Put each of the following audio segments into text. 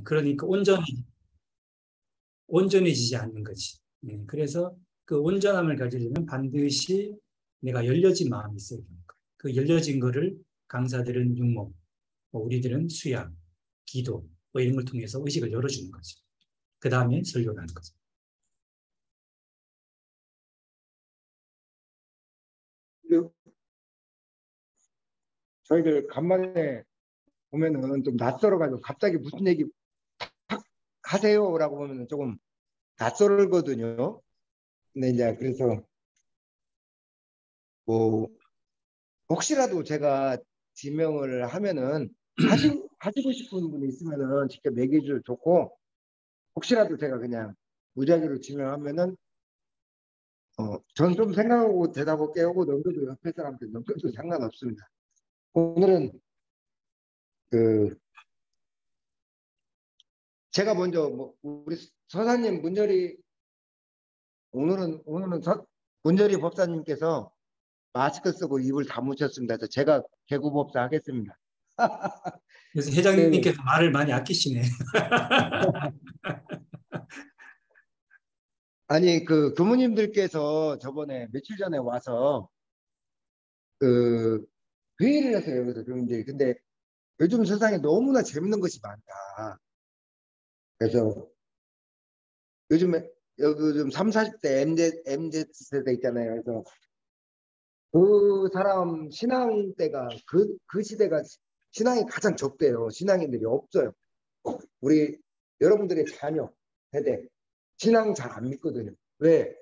그러니까 온전해지지 않는 거지. 그래서 그 온전함을 가지려면 반드시 내가 열려진 마음이 있어야 되는 거야. 그 열려진 거를 강사들은 육목, 우리들은 수양, 기도 이런 걸 통해서 의식을 열어주는 거죠. 그 다음에 설교를 하는 거죠. 저희들 간만에 보면은 좀 낯설어가지고 갑자기 무슨 얘기 하세요라고 보면은 조금 낯설거든요. 근데 이제 그래서 뭐 혹시라도 제가 지명을 하면은 하시고 싶은 분이 있으면은 직접 얘기해 주셔도 좋고, 혹시라도 제가 그냥 무작위로 지명하면은 전 좀 생각하고 대답할게요 하고 넘겨도 옆에 사람한테 넘겨도 상관없습니다. 오늘은 그 제가 먼저 뭐 우리 서사님 오늘은 문열이 법사님께서 마스크 쓰고 입을 다무셨습니다. 그래서 제가 개구법사 하겠습니다. 그래서 네. 회장님께서 말을 많이 아끼시네. 아니 그 교무님들께서 저번에 며칠 전에 와서 그 회의를 했어요. 그래서 교무님들이. 근데 요즘 세상에 너무나 재밌는 것이 많다. 그래서 요즘에 요즘 3, 40대 MZ 세대 있잖아요. 그래서 그 사람 신앙대가 그 시대가 신앙이 가장 적대요. 신앙인들이 없어요. 우리 여러분들의 자녀 세대 신앙 잘 안 믿거든요. 왜?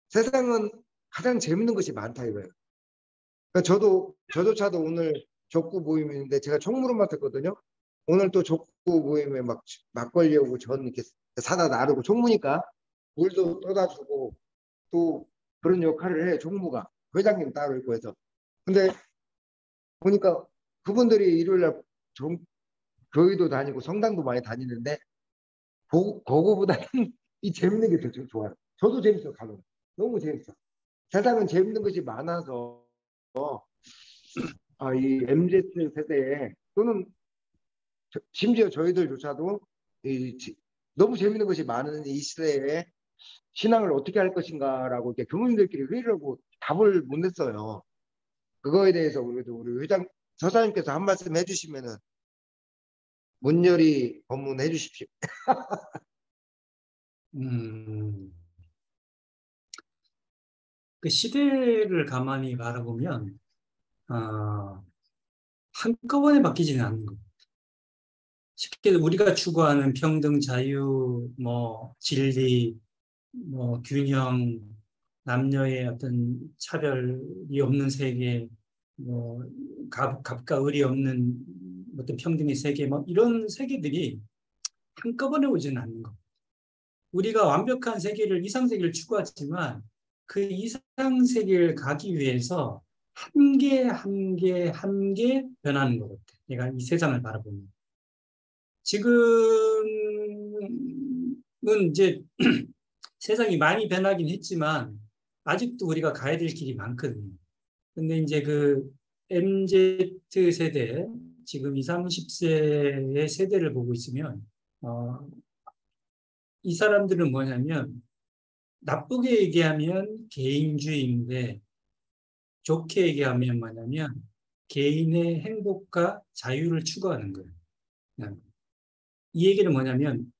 세상은 가장 재밌는 것이 많다 이거예요. 그러니까 저조차도 오늘 족구 모임인데 제가 총무를 맡았거든요. 오늘 또 족구 모임에 막 막걸리 오고 전 이렇게 사다 나르고 총무니까 물도 떠다 주고 또 그런 역할을 해 총무가. 회장님 따로 있고 해서. 근데 보니까 그분들이 일요일날 교회도 다니고 성당도 많이 다니는데 그거보다는 이 재밌는 게 더 좋아요. 저도 재밌어 가면. 너무 재밌어. 세상은 재밌는 것이 많아서 이 MZ 세대에 또는 심지어 저희들조차도 너무 재밌는 것이 많은 이 시대에 신앙을 어떻게 할 것인가라고 이렇게 교무님들끼리 회의를 하고 답을 못 냈어요. 그거에 대해서 우리 회장 서사님께서 한 말씀 해주시면은 문열이 법문해 주십시오. 그 시대를 가만히 바라보면 한꺼번에 바뀌지는 않는 것. 쉽게 우리가 추구하는 평등, 자유, 진리, 균형, 남녀의 어떤 차별이 없는 세계, 갑과 을이 없는 어떤 평등의 세계, 이런 세계들이 한꺼번에 오지는 않는 것. 우리가 완벽한 세계를, 이상세계를 추구하지만 그 이상세계를 가기 위해서 한 개, 한 개, 한 개 변하는 것 같아. 내가 이 세상을 바라보면. 지금은 이제 세상이 많이 변하긴 했지만 아직도 우리가 가야 될 길이 많거든요. 근데 이제 그 MZ 세대, 지금 20, 30세의 세대를 보고 있으면, 이 사람들은 뭐냐면, 나쁘게 얘기하면 개인주의인데, 좋게 얘기하면 뭐냐면, 개인의 행복과 자유를 추구하는 거예요. 이 얘기는 뭐냐면,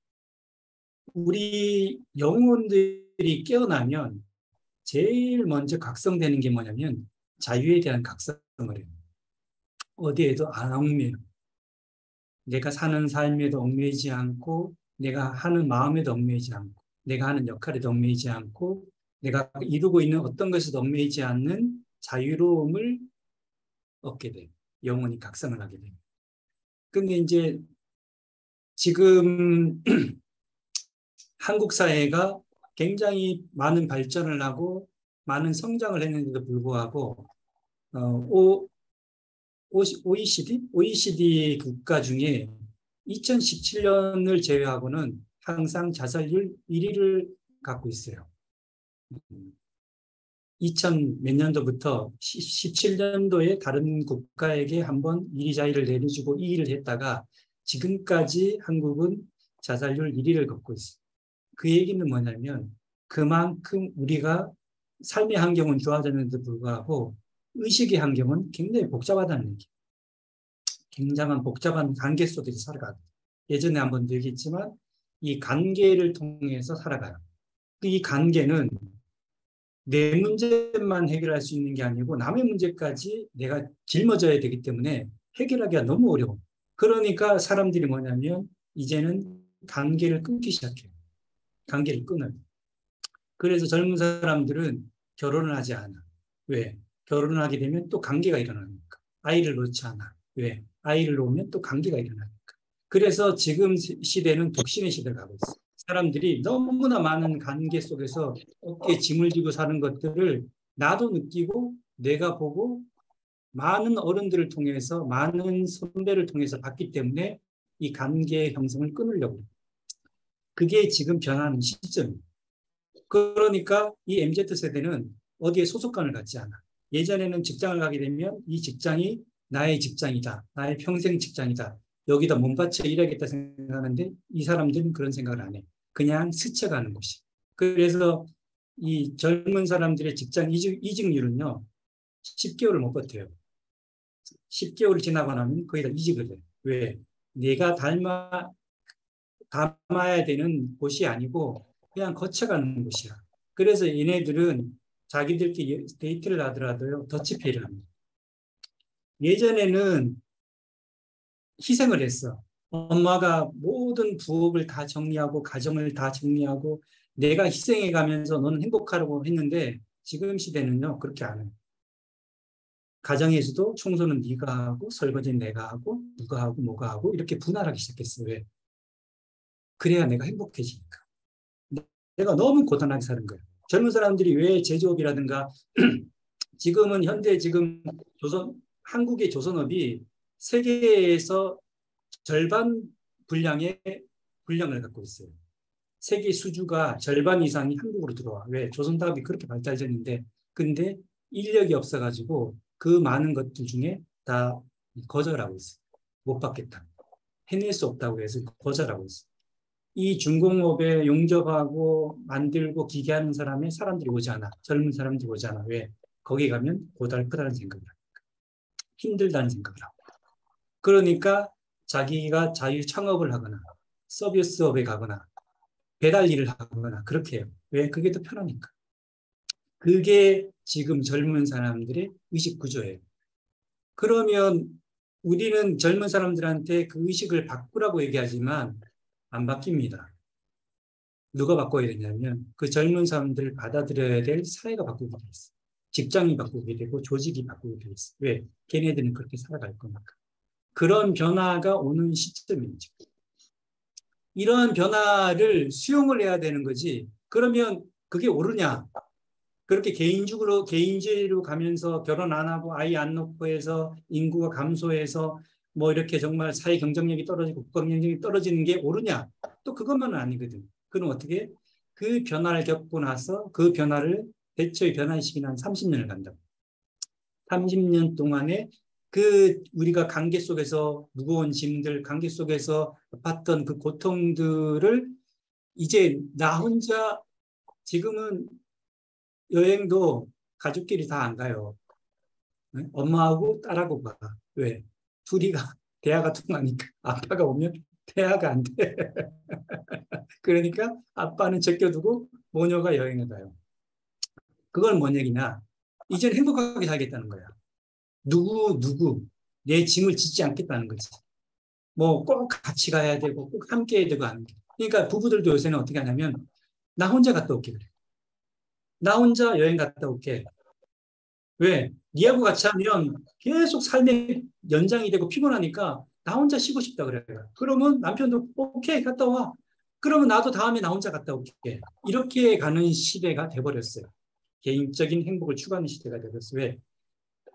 우리 영혼들이 깨어나면 제일 먼저 각성되는 게 뭐냐면 자유에 대한 각성을 해요. 어디에도 안 얽매여. 내가 사는 삶에도 얽매이지 않고 내가 하는 마음에도 얽매이지 않고 내가 하는 역할에도 얽매이지 않고 내가 이루고 있는 어떤 것에도 얽매이지 않는 자유로움을 얻게 돼요. 영혼이 각성을 하게 돼요. 근데 이제 지금 한국 사회가 굉장히 많은 발전을 하고 많은 성장을 했는데도 불구하고 OECD 국가 중에 2017년을 제외하고는 항상 자살률 1위를 갖고 있어요. 2000 몇 년도부터 17년도에 다른 국가에게 한번 1위 자리를 내려주고 2위를 했다가 지금까지 한국은 자살률 1위를 걷고 있어요. 그 얘기는 뭐냐면 그만큼 우리가 삶의 환경은 좋아졌는데도 불구하고 의식의 환경은 굉장히 복잡하다는 얘기예요. 굉장한 복잡한 관계 속에서 살아가요. 예전에 한번 얘기했지만 이 관계를 통해서 살아가요. 이 관계는 내 문제만 해결할 수 있는 게 아니고 남의 문제까지 내가 짊어져야 되기 때문에 해결하기가 너무 어려워. 그러니까 사람들이 뭐냐면 이제는 관계를 끊기 시작해요. 관계를 끊어요. 그래서 젊은 사람들은 결혼을 하지 않아. 왜? 결혼을 하게 되면 또 관계가 일어나니까. 아이를 놓지 않아. 왜? 아이를 놓으면 또 관계가 일어나니까. 그래서 지금 시대는 독신의 시대를 가고 있어. 사람들이 너무나 많은 관계 속에서 어깨에 짐을 지고 사는 것들을 나도 느끼고 내가 보고 많은 어른들을 통해서 많은 선배를 통해서 봤기 때문에 이 관계 형성을 끊으려고 해요. 그게 지금 변하는 시점이에요. 그러니까 이 MZ세대는 어디에 소속감을 갖지 않아. 예전에는 직장을 가게 되면 이 직장이 나의 직장이다. 나의 평생 직장이다. 여기다 몸바쳐 일하겠다 생각하는데 이 사람들은 그런 생각을 안 해. 그냥 스쳐가는 곳이. 그래서 이 젊은 사람들의 직장 이직률은요. 10개월을 못 버텨요. 10개월을 지나고 나면 거의 다 이직을 해. 왜? 내가 닮아야 되는 곳이 아니고 그냥 거쳐가는 곳이야. 그래서 얘네들은 자기들끼리 데이트를 하더라도요. 더치페이를 합니다. 예전에는 희생을 했어. 엄마가 모든 부업을 다 정리하고 가정을 다 정리하고 내가 희생해 가면서 너는 행복하라고 했는데 지금 시대는요. 그렇게 안 해요. 가정에서도 청소는 네가 하고 설거지는 내가 하고 누가 하고 뭐가 하고 이렇게 분할하기 시작했어요. 왜? 그래야 내가 행복해지니까. 내가 너무 고단하게 사는 거예요. 젊은 사람들이 왜 제조업이라든가 지금은 현대 지금 한국의 조선업이 세계에서 절반 분량을 갖고 있어요. 세계 수주가 절반 이상이 한국으로 들어와. 왜? 조선사업이 그렇게 발달됐는데 근데 인력이 없어가지고 그 많은 것들 중에 다 거절하고 있어요. 못 받겠다. 해낼 수 없다고 해서 거절하고 있어요. 이 중공업에 용접하고 만들고 기계하는 사람들이 오지 않아. 젊은 사람들이 오지 않아. 왜? 거기 가면 고달프다는 생각을 하니까. 힘들다는 생각을 하고. 그러니까 자기가 자유 창업을 하거나 서비스업에 가거나 배달 일을 하거나 그렇게 해요. 왜? 그게 더 편하니까. 그게 지금 젊은 사람들의 의식 구조예요. 그러면 우리는 젊은 사람들한테 그 의식을 바꾸라고 얘기하지만 안 바뀝니다. 누가 바꿔야 되냐면 그 젊은 사람들을 받아들여야 될 사회가 바꾸게 돼 있어. 직장이 바꾸게 되고 조직이 바꾸게 돼 있어. 왜? 걔네들은 그렇게 살아갈 거니까. 그런 변화가 오는 시점이죠. 이런 변화를 수용을 해야 되는 거지. 그러면 그게 옳으냐? 그렇게 개인주의로 가면서 결혼 안 하고 아이 안 놓고 해서 인구가 감소해서 뭐 이렇게 정말 사회 경쟁력이 떨어지고 국가 경쟁력이 떨어지는 게 옳으냐? 또 그것만은 아니거든. 그럼 어떻게? 그 변화를 겪고 나서 그 변화를 대처의 변화 시기는 한 30년을 간다고. 30년 동안에 그 우리가 관계 속에서 무거운 짐들, 관계 속에서 봤던 그 고통들을 이제 나 혼자 지금은 여행도 가족끼리 다 안 가요. 엄마하고 딸하고 가. 왜? 둘이가 대화가 통하니까. 아빠가 오면 대화가 안 돼. 그러니까 아빠는 제껴두고 모녀가 여행을 가요. 그건 뭔 얘기냐? 이제는 행복하게 살겠다는 거야. 누구 내 짐을 짓지 않겠다는 거지. 뭐 꼭 같이 가야 되고 꼭 함께 해야 되고 하는 게. 그러니까 부부들도 요새는 어떻게 하냐면 나 혼자 갔다 올게 그래. 나 혼자 여행 갔다 올게. 왜? 니하고 같이 하면 계속 삶의 연장이 되고 피곤하니까 나 혼자 쉬고 싶다 그래요. 그러면 남편도 오케이 갔다 와. 그러면 나도 다음에 나 혼자 갔다 올게. 이렇게 가는 시대가 돼버렸어요. 개인적인 행복을 추구하는 시대가 돼버렸어요. 왜?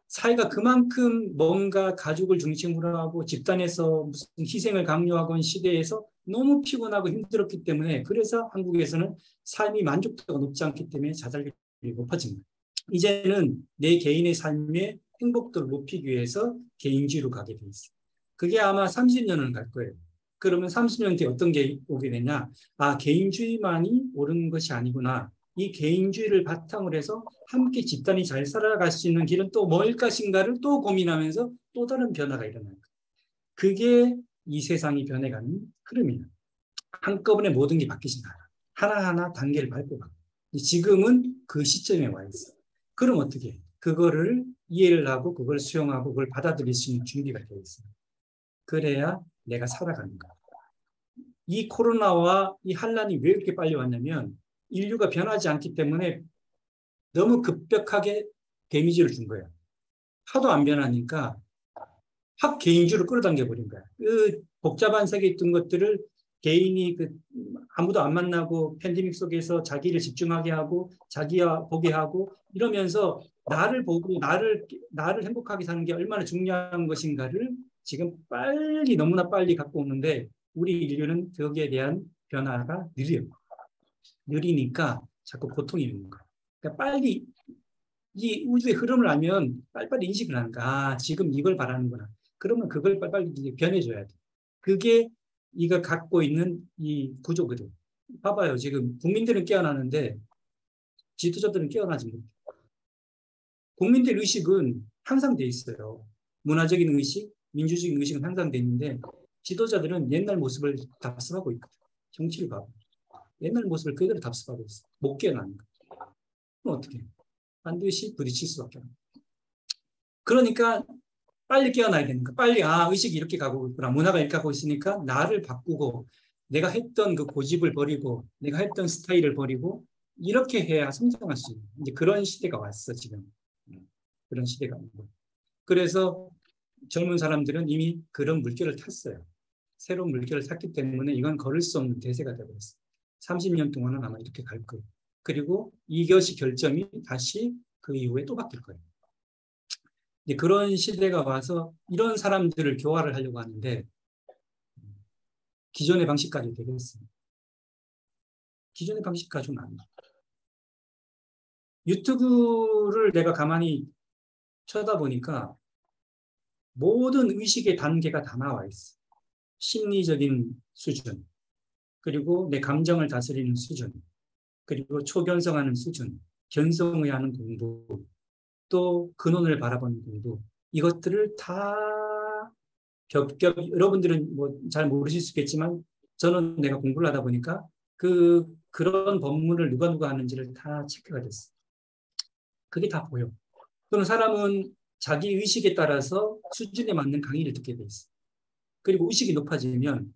사회가 그만큼 뭔가 가족을 중심으로 하고 집단에서 무슨 희생을 강요하고 시대에서 너무 피곤하고 힘들었기 때문에 그래서 한국에서는 삶이 만족도가 높지 않기 때문에 자살률이 높아집니다. 이제는 내 개인의 삶의 행복도를 높이기 위해서 개인주의로 가게 돼 있어요. 그게 아마 30년은 갈 거예요. 그러면 30년 뒤에 어떤 게 오게 되냐? 아, 개인주의만이 옳은 것이 아니구나. 이 개인주의를 바탕으로 해서 함께 집단이 잘 살아갈 수 있는 길은 또 뭘 것인가를 또 고민하면서 또 다른 변화가 일어나는 거예요. 그게 이 세상이 변해가는 흐름이에요. 한꺼번에 모든 게 바뀌진 않아. 하나하나 단계를 밟고 가. 지금은 그 시점에 와 있어. 그럼 어떻게 해? 그거를 이해를 하고 그걸 수용하고 그걸 받아들일 수 있는 준비가 되어 있어요. 그래야 내가 살아가는 거야. 이 코로나와 이 환란이 왜 이렇게 빨리 왔냐면 인류가 변하지 않기 때문에 너무 급격하게 데미지를 준 거야. 하도 안 변하니까 확 개인주의로 끌어당겨 버린 거야. 그 복잡한 세계에 있던 것들을 개인이 아무도 안 만나고 팬데믹 속에서 자기를 집중하게 하고 자기와 보게 하고 이러면서 나를 보고 나를 행복하게 사는 게 얼마나 중요한 것인가를 지금 빨리 너무나 빨리 갖고 오는데 우리 인류는 거기에 대한 변화가 느리니까 자꾸 고통이 있는 거야. 그러니까 빨리 이 우주의 흐름을 알면 빨리빨리 인식을 하는 거야. 아, 지금 이걸 바라는구나. 그러면 그걸 빨리빨리 이제 변해줘야 돼. 그게 이가 갖고 있는 이 구조거든. 봐봐요. 지금 국민들은 깨어나는데 지도자들은 깨어나지 못해. 국민들 의식은 항상 돼 있어요. 문화적인 의식, 민주적인 의식은 항상 돼 있는데 지도자들은 옛날 모습을 답습하고 있거든. 정치를 봐봐. 옛날 모습을 그대로 답습하고 있어. 못 깨어나는 거야. 그럼 어떻게 해? 반드시 부딪힐 수밖에 없어. 그러니까 빨리 깨어나야 되니까 빨리 의식이 이렇게 가고 있구나. 문화가 이렇게 가고 있으니까 나를 바꾸고 내가 했던 그 고집을 버리고 내가 했던 스타일을 버리고 이렇게 해야 성장할 수 있는 이제 그런 시대가 왔어 지금. 그런 시대가 온 거예요. 그래서 젊은 사람들은 이미 그런 물결을 탔어요. 새로운 물결을 탔기 때문에 이건 걸을 수 없는 대세가 되어버렸어요. 30년 동안은 아마 이렇게 갈 거예요. 그리고 이것이 결정이 다시 그 이후에 또 바뀔 거예요. 이제 그런 시대가 와서 이런 사람들을 교화를 하려고 하는데 기존의 방식까지 되겠습니다. 기존의 방식 가지고는 안 돼. 유튜브를 내가 가만히 쳐다보니까 모든 의식의 단계가 다 나와 있어. 심리적인 수준, 그리고 내 감정을 다스리는 수준, 그리고 초견성하는 수준, 견성의하는 공부, 또 근원을 바라보는 공부, 이것들을 다 겹겹 여러분들은 뭐 잘 모르실 수 있겠지만 저는 내가 공부를 하다 보니까 그런 법문을 누가 하는지를 다 체크가 됐어. 그게 다 보여. 또는 사람은 자기 의식에 따라서 수준에 맞는 강의를 듣게 돼 있어. 그리고 의식이 높아지면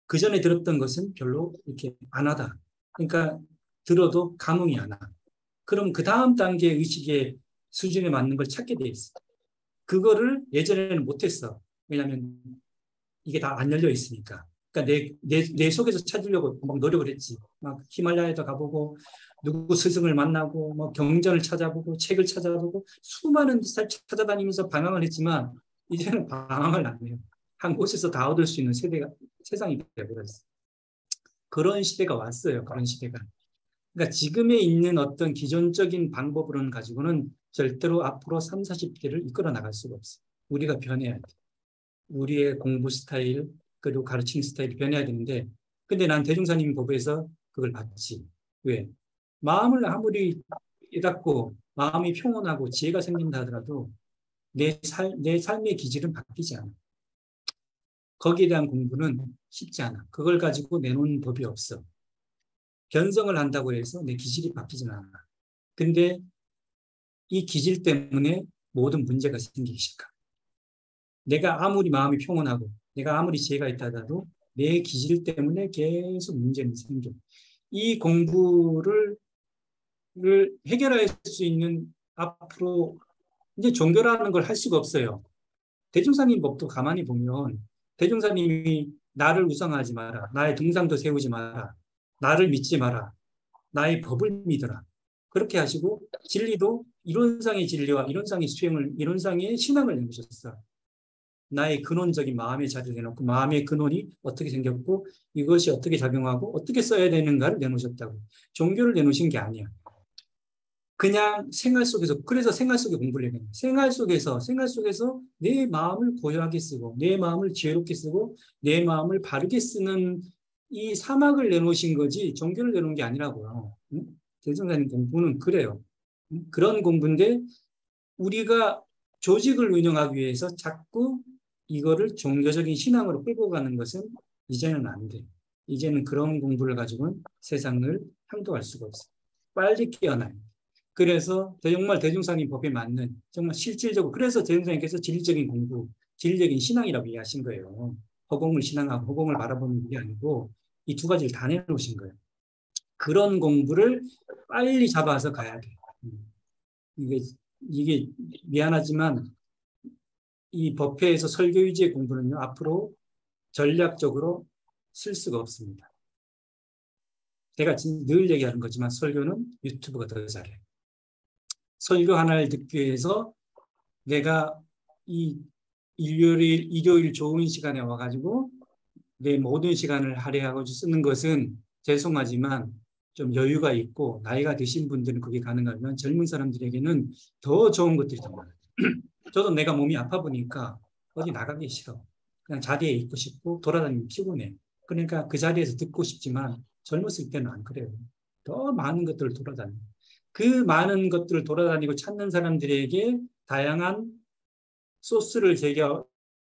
그 전에 들었던 것은 별로 이렇게 안 하다. 그러니까 들어도 감흥이 안 와. 그럼 그 다음 단계의 의식의 수준에 맞는 걸 찾게 돼 있어. 그거를 예전에는 못했어. 왜냐하면 이게 다 안 열려 있으니까. 그러니까 내 속에서 찾으려고 막 노력을 했지. 막 히말라야도 가보고 누구 스승을 만나고 뭐 경전을 찾아보고 책을 찾아보고 수많은 짓을 찾아다니면서 방황을 했지만 이제는 방황을 안 해요. 한 곳에서 다 얻을 수 있는 세상이 되어버렸어요. 그런 시대가 왔어요. 그런 시대가. 그러니까 지금에 있는 어떤 기존적인 방법으로는 가지고는 절대로 앞으로 30, 40대를 이끌어 나갈 수가 없어요. 우리가 변해야 돼. 우리의 공부 스타일 그리고 가르치는 스타일이 변해야 되는데 근데 난 대종사님 법에서 그걸 봤지. 왜? 마음을 아무리 깨닫고 마음이 평온하고 지혜가 생긴다 하더라도 내 삶의 기질은 바뀌지 않아. 거기에 대한 공부는 쉽지 않아. 그걸 가지고 내놓은 법이 없어. 변성을 한다고 해서 내 기질이 바뀌진 않아. 근데 이 기질 때문에 모든 문제가 생기기 시작해. 내가 아무리 마음이 평온하고 내가 아무리 지혜가 있다 하더라도 내 기질 때문에 계속 문제는 생겨. 이 공부를 해결할 수 있는 앞으로 이제 종교라는 걸 할 수가 없어요. 대종사님 법도 가만히 보면 대종사님이 나를 우상하지 마라. 나의 등상도 세우지 마라. 나를 믿지 마라. 나의 법을 믿어라. 그렇게 하시고 진리도 이론상의 진리와 이론상의 신앙을 내놓으셨어. 나의 근원적인 마음의 자리를 내놓고 마음의 근원이 어떻게 생겼고 이것이 어떻게 작용하고 어떻게 써야 되는가를 내놓으셨다고. 종교를 내놓으신 게 아니야. 그냥 생활 속에서, 그래서 생활 속에 공부를 해야 됩니다. 생활 속에서 내 마음을 고요하게 쓰고, 내 마음을 지혜롭게 쓰고, 내 마음을 바르게 쓰는 이 사막을 내놓으신 거지, 종교를 내놓은 게 아니라고요. 응? 대종사님 공부는 그래요. 응? 그런 공부인데, 우리가 조직을 운영하기 위해서 자꾸 이거를 종교적인 신앙으로 끌고 가는 것은 이제는 안 돼. 이제는 그런 공부를 가지고는 세상을 향도할 수가 없어. 빨리 깨어나요. 그래서 정말 대종사님 법에 맞는 정말 실질적으로 그래서 대종사님께서 진리적인 공부, 진리적인 신앙이라고 이해하신 거예요. 허공을 신앙하고 허공을 바라보는 게 아니고 이 두 가지를 다 내놓으신 거예요. 그런 공부를 빨리 잡아서 가야 돼. 이게 이게 미안하지만 이 법회에서 설교 위주의 공부는요 앞으로 전략적으로 쓸 수가 없습니다. 제가 늘 얘기하는 거지만 설교는 유튜브가 더 잘해요. 설교 하나를 듣기 위해서 내가 이 일요일 좋은 시간에 와가지고 내 모든 시간을 할애하고 쓰는 것은 죄송하지만 좀 여유가 있고 나이가 드신 분들은 그게 가능하면 젊은 사람들에게는 더 좋은 것들이 더 많아요. 저도 내가 몸이 아파 보니까 어디 나가기 싫어. 그냥 자리에 있고 싶고 돌아다니면 피곤해. 그러니까 그 자리에서 듣고 싶지만 젊었을 때는 안 그래요. 더 많은 것들을 돌아다녀. 그 많은 것들을 돌아다니고 찾는 사람들에게 다양한 소스를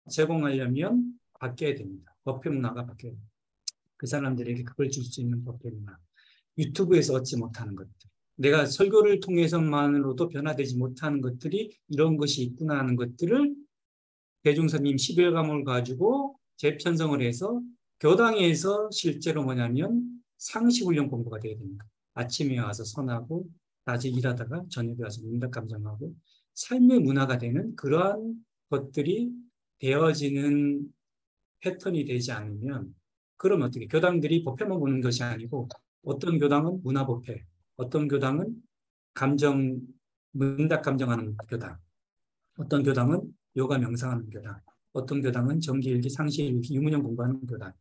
제공하려면 바뀌어야 됩니다. 법회 문화가 바뀌어야 됩니다. 그 사람들에게 그걸 줄 수 있는 법회 문화. 유튜브에서 얻지 못하는 것들. 내가 설교를 통해서만으로도 변화되지 못하는 것들이 이런 것이 있구나 하는 것들을 대중선님 11감을 가지고 재편성을 해서 교당에서 실제로 뭐냐면 상시훈련 공부가 돼야 됩니다. 아침에 와서 선하고 낮에 일하다가 저녁에 와서 문답감정하고 삶의 문화가 되는 그러한 것들이 되어지는 패턴이 되지 않으면 그럼 어떻게 교당들이 법회만 보는 것이 아니고 어떤 교당은 문화법회, 어떤 교당은 감정 문답 감정하는 교당, 어떤 교당은 요가 명상하는 교당, 어떤 교당은 정기일기, 상시일기, 유문형 공부하는 교당.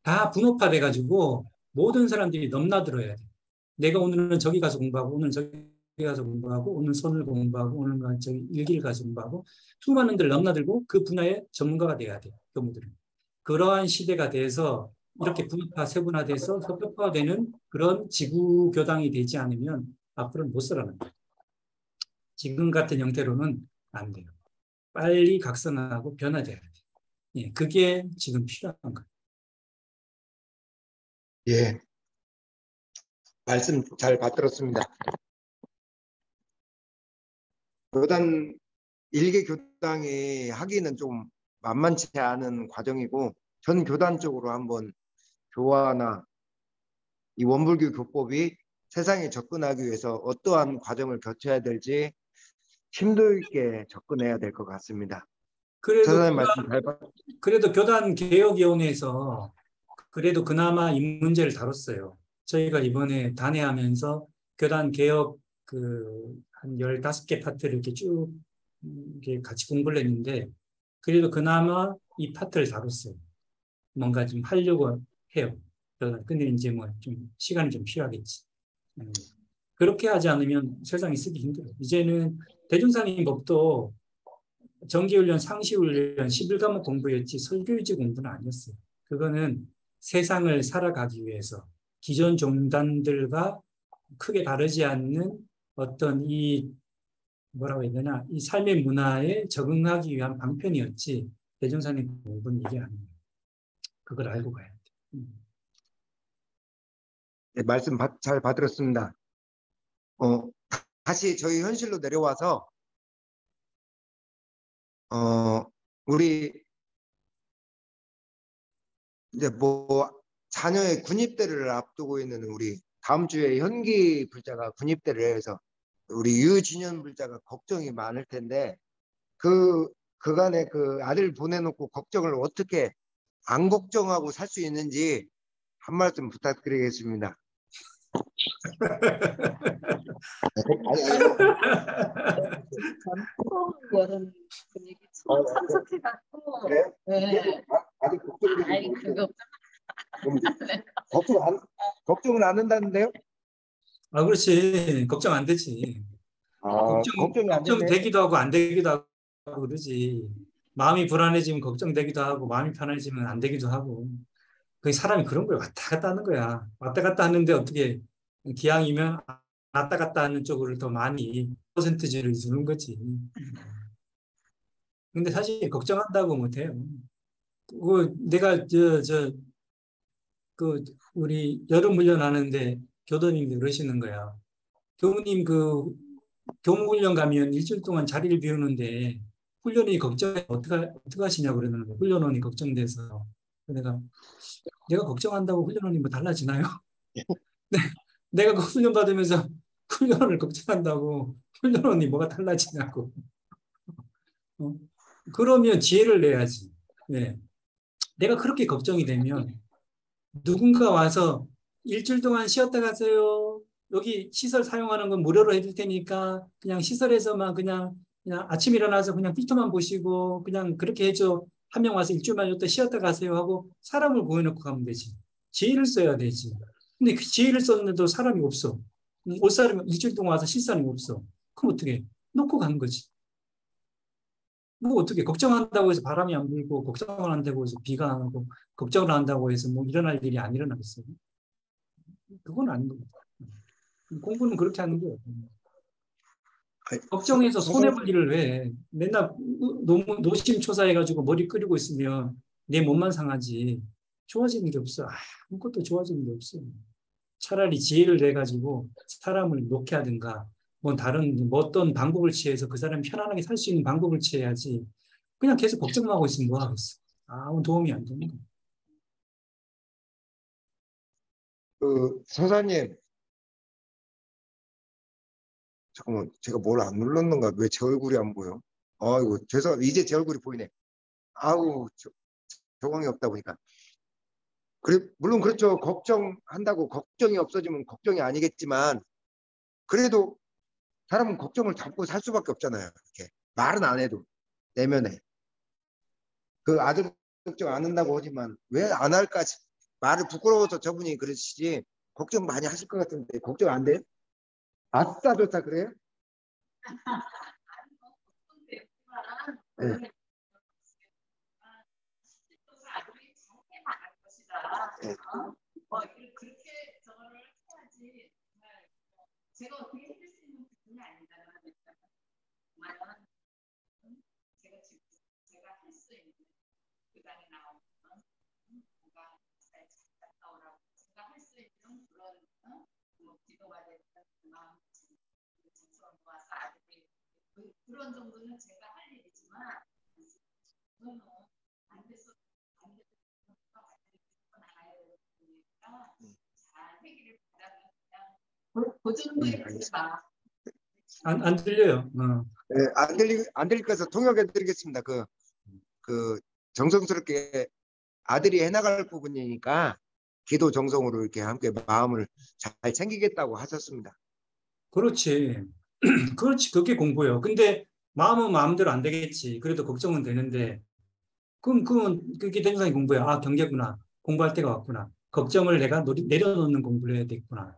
다 분업화돼 가지고 모든 사람들이 넘나들어야 돼. 내가 오늘은 저기 가서 공부하고 오늘 저기 가서 공부하고 오늘 선을 공부하고 오늘 저기 일기를 가서 공부하고 수많은들 넘나들고 그 분야의 전문가가 돼야 돼. 교무들은. 그러한 시대가 돼서 이렇게 분업화, 세분화돼서 협력화되는 그런 지구 교당이 되지 않으면 앞으로는 못 살아납니다. 지금 같은 형태로는 안 돼요. 빨리 각성하고 변화돼야 돼요. 예, 그게 지금 필요한 거예요. 예, 말씀 잘 받들었습니다. 교단 일개 교당이 하기는 좀 만만치 않은 과정이고 전 교단 쪽으로 한번 교화나 이 원불교 교법이 세상에 접근하기 위해서 어떠한 과정을 거쳐야 될지 심도 있게 접근해야 될 것 같습니다. 그래도 사장님 말씀 잘 그래도 교단 개혁위원회에서 그래도 그나마 이 문제를 다뤘어요. 저희가 이번에 단회하면서 교단 개혁 한 15개 파트를 이렇게 쭉 이렇게 같이 공부를 했는데 그래도 그나마 이 파트를 다뤘어요. 뭔가 좀 하려고 해요. 근데 이제 뭐 좀 시간이 좀 필요하겠지. 그렇게 하지 않으면 세상이 쓰기 힘들어요. 이제는 대중상인 법도 정기훈련, 상시훈련, 11과목 공부였지 설교유지 공부는 아니었어요. 그거는 세상을 살아가기 위해서 기존 종단들과 크게 다르지 않는 어떤 이 뭐라고 해야 되나 이 삶의 문화에 적응하기 위한 방편이었지 대종사님 공부는 이게 아니에요. 그걸 알고 가야 돼. 네, 말씀 잘 받들었습니다. 다시 저희 현실로 내려와서 우리 이제 뭐 자녀의 군입대를 앞두고 있는 우리 다음 주에 현기 불자가 군입대를 해서 우리 유진현 불자가 걱정이 많을 텐데 그간에 그 아들 보내놓고 걱정을 어떻게 안 걱정하고 살 수 있는지 한 말씀 부탁드리겠습니다. 여름 분위기 처음 참석해갖고 그래요? 네. 아직 걱정이 아니 그거 걱정을 안 한다는데요? 아, 그렇지. 걱정 안 되지. 아, 걱정이 안 되네. 걱정되기도 하고 안 되기도 하고 그러지. 마음이 불안해지면 걱정되기도 하고 마음이 편해지면 안 되기도 하고. 그 사람이 그런 거야. 왔다 갔다 하는 거야. 왔다 갔다 하는데 어떻게 기왕이면 왔다 갔다 하는 쪽으로 더 많이 퍼센트지를 주는 거지. 근데 사실 걱정한다고 못해요. 내가 우리 여름 훈련 하는데 교도님이 그러시는 거야. 교무님 교무훈련 가면 일주일 동안 자리를 비우는데 훈련이 걱정해 어떻게 하시냐고 그러는 거야. 훈련원이 걱정돼서. 내가 걱정한다고 훈련원이 뭐 달라지나요? 내가 그 훈련 받으면서 훈련을 걱정한다고 훈련원이 뭐가 달라지냐고. 어? 그러면 지혜를 내야지. 네. 내가 그렇게 걱정이 되면 누군가 와서 일주일 동안 쉬었다 가세요. 여기 시설 사용하는 건 무료로 해줄 테니까 그냥 시설에서만 그냥 아침 일어나서 그냥 필터만 보시고 그냥 그렇게 해줘. 한 명 와서 일주일만 줬다 쉬었다 가세요 하고 사람을 구해놓고 가면 되지. 지혜를 써야 되지. 근데 그 지혜를 썼는데도 사람이 없어. 올 사람이 일주일 동안 와서 쉴 사람이 없어. 그럼 어떻게 해? 놓고 가는 거지. 뭐 어떻게 걱정한다고 해서 바람이 안 불고 걱정을 한다고 해서 비가 안 오고 걱정을 한다고 해서 뭐 일어날 일이 안 일어나겠어요. 그건 아닌 겁니다. 공부는 그렇게 하는 거예요. 아니, 걱정해서 선생님, 손해볼 일을 왜 맨날 너무 노심초사해가지고 머리 끓이고 있으면 내 몸만 상하지 좋아지는 게 없어. 아무것도 좋아지는 게 없어. 차라리 지혜를 내가지고 사람을 놓게 하든가 뭐 다른 뭐 어떤 방법을 취해서 그 사람이 편안하게 살 수 있는 방법을 취해야지 그냥 계속 걱정만 하고 있으면 뭐 하겠어. 아무 도움이 안 되는 거야. 서사님, 잠깐만, 제가 뭘 안 눌렀는가? 왜 제 얼굴이 안 보여? 아이고, 이제 제 얼굴이 보이네. 아우, 적응이 없다 보니까. 그래, 물론 그렇죠. 걱정한다고 걱정이 없어지면 걱정이 아니겠지만, 그래도 사람은 걱정을 담고 살 수밖에 없잖아요. 이렇게. 말은 안 해도, 내면에. 그 아들 걱정 안 한다고 하지만, 왜 안 할까? 말을 부끄러워서 저분이 그러시지, 걱정 많이 하실 것 같은데, 걱정 안 돼요? 아싸, 좋다, 그래요? 네. 네. 그렇게 저거를 해야지. 제가 어떻게 해줄 수 있는 부분이 아니잖아요. 정말 제가 할 수 있는 그 다음에 나오는 뭔가 잘 갔다 오라고 제가 할 수 있는 그런 뭐 기도가 됐든 마음 정성 모아서 아들이 그런 정도는 제가 할 일이지만 그거는 안 돼서 안 돼서 나가야 되니까 잘 해기를 바라면 그냥 그 정도의 기도가 안 들려요. 네, 안 들릴 거서 통역해 드리겠습니다. 정성스럽게 아들이 해나갈 부분이니까 기도 정성으로 이렇게 함께 마음을 잘 챙기겠다고 하셨습니다. 그렇지. 그렇지. 그게 공부예요. 근데 마음은 마음대로 안 되겠지. 그래도 걱정은 되는데 그건 그게 굉장히 공부야. 아, 경계구나. 공부할 때가 왔구나. 걱정을 내가 내려놓는 공부를 해야 되겠구나.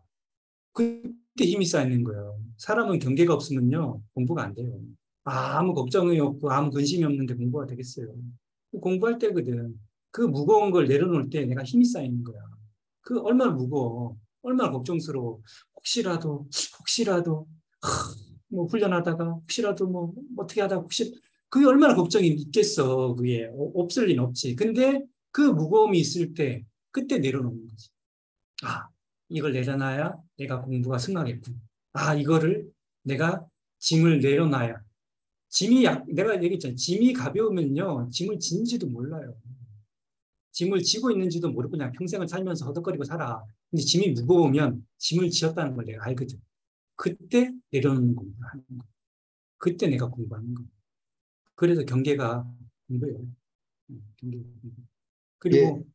그때 힘이 쌓이는 거예요. 사람은 경계가 없으면요. 공부가 안 돼요. 아무 걱정이 없고 아무 근심이 없는데 공부가 되겠어요. 공부할 때거든. 그 무거운 걸 내려놓을 때 내가 힘이 쌓이는 거야. 그 얼마나 무거워. 얼마나 걱정스러워. 혹시라도 뭐 훈련하다가 혹시라도 뭐 어떻게 하다가 그게 얼마나 걱정이 있겠어. 그게 없을 리는 없지. 근데 그 무거움이 있을 때 그때 내려놓는 거지. 아, 이걸 내려놔야 내가 공부가 승하겠군. 아, 이거를 내가 짐을 내려놔야. 내가 얘기했잖아. 짐이 가벼우면요. 짐을 진지도 몰라요. 짐을 지고 있는지도 모르고 그냥 평생을 살면서 허덕거리고 살아. 근데 짐이 무거우면 짐을 지었다는 걸 내가 알거든. 그때 내려놓는 공부를 하는 거야. 그때 내가 공부하는 거야. 그래서 경계가 공부예요. 경계가 공부. 예, 그리고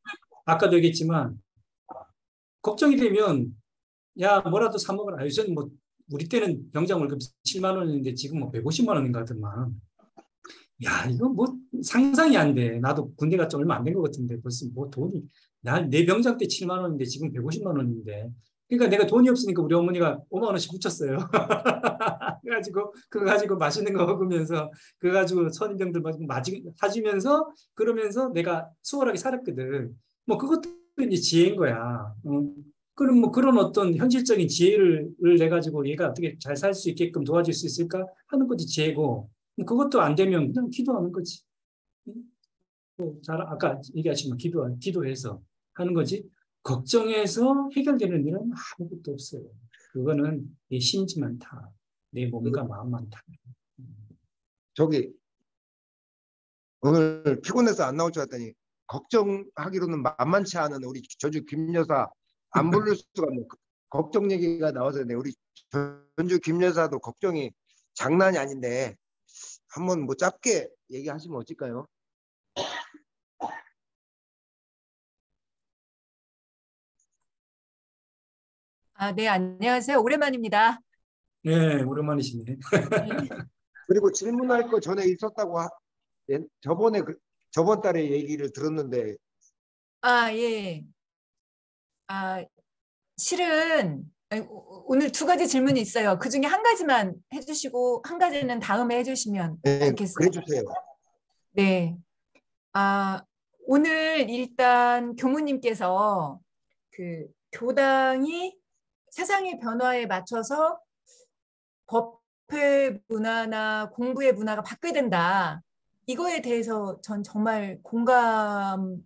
아까도 얘기했지만 걱정이 되면 야 뭐라도 사 먹어라. 요즘 뭐 우리 때는 병장 월급 7만 원인데 지금 뭐 150만 원인가 하더만. 야 이거 뭐 상상이 안 돼. 나도 군대 갔지 얼마 안 된 것 같은데 벌써 뭐 돈이 내 병장 때 7만 원인데 지금 150만 원인데 그러니까 내가 돈이 없으니까 우리 어머니가 5만 원씩 붙였어요. 그래가지고 그거 가지고 맛있는 거 먹으면서 그거 가지고 선임병들 사주면서 그러면서 내가 수월하게 살았거든. 뭐 그것도 이제 지혜인 거야. 그럼 뭐 그런 어떤 현실적인 지혜를 내 가지고 얘가 어떻게 잘 살 수 있게끔 도와줄 수 있을까 하는 것도 지혜고 뭐 그것도 안 되면 그냥 기도하는 거지. 잘 아까 얘기하신 기도해서 하는 거지. 걱정해서 해결되는 일은 아무것도 없어요. 그거는 내 심지만 타. 내 몸과 마음만 타. 저기 오늘 피곤해서 안 나올 줄 알았더니 걱정하기로는 만만치 않은 우리 전주 김 여사 안 부를 수가 없는 걱정 얘기가 나와서 네, 우리 전주 김 여사도 걱정이 장난이 아닌데 한번 뭐 짧게 얘기하시면 어떨까요? 아, 네, 안녕하세요. 오랜만입니다. 네, 오랜만이시네. 네. 그리고 질문할 거 전에 있었다고 저번에 저번 달에 얘기를 들었는데 아, 예. 아, 실은 오늘 두 가지 질문이 있어요. 그 중에 한 가지만 해주시고 한 가지는 다음에 해주시면 네, 좋겠어요. 그래 주세요. 네. 아, 오늘 일단 교무님께서 그 교당이 세상의 변화에 맞춰서 법회 문화나 공부의 문화가 바뀌어야 된다. 이거에 대해서 전 정말 공감을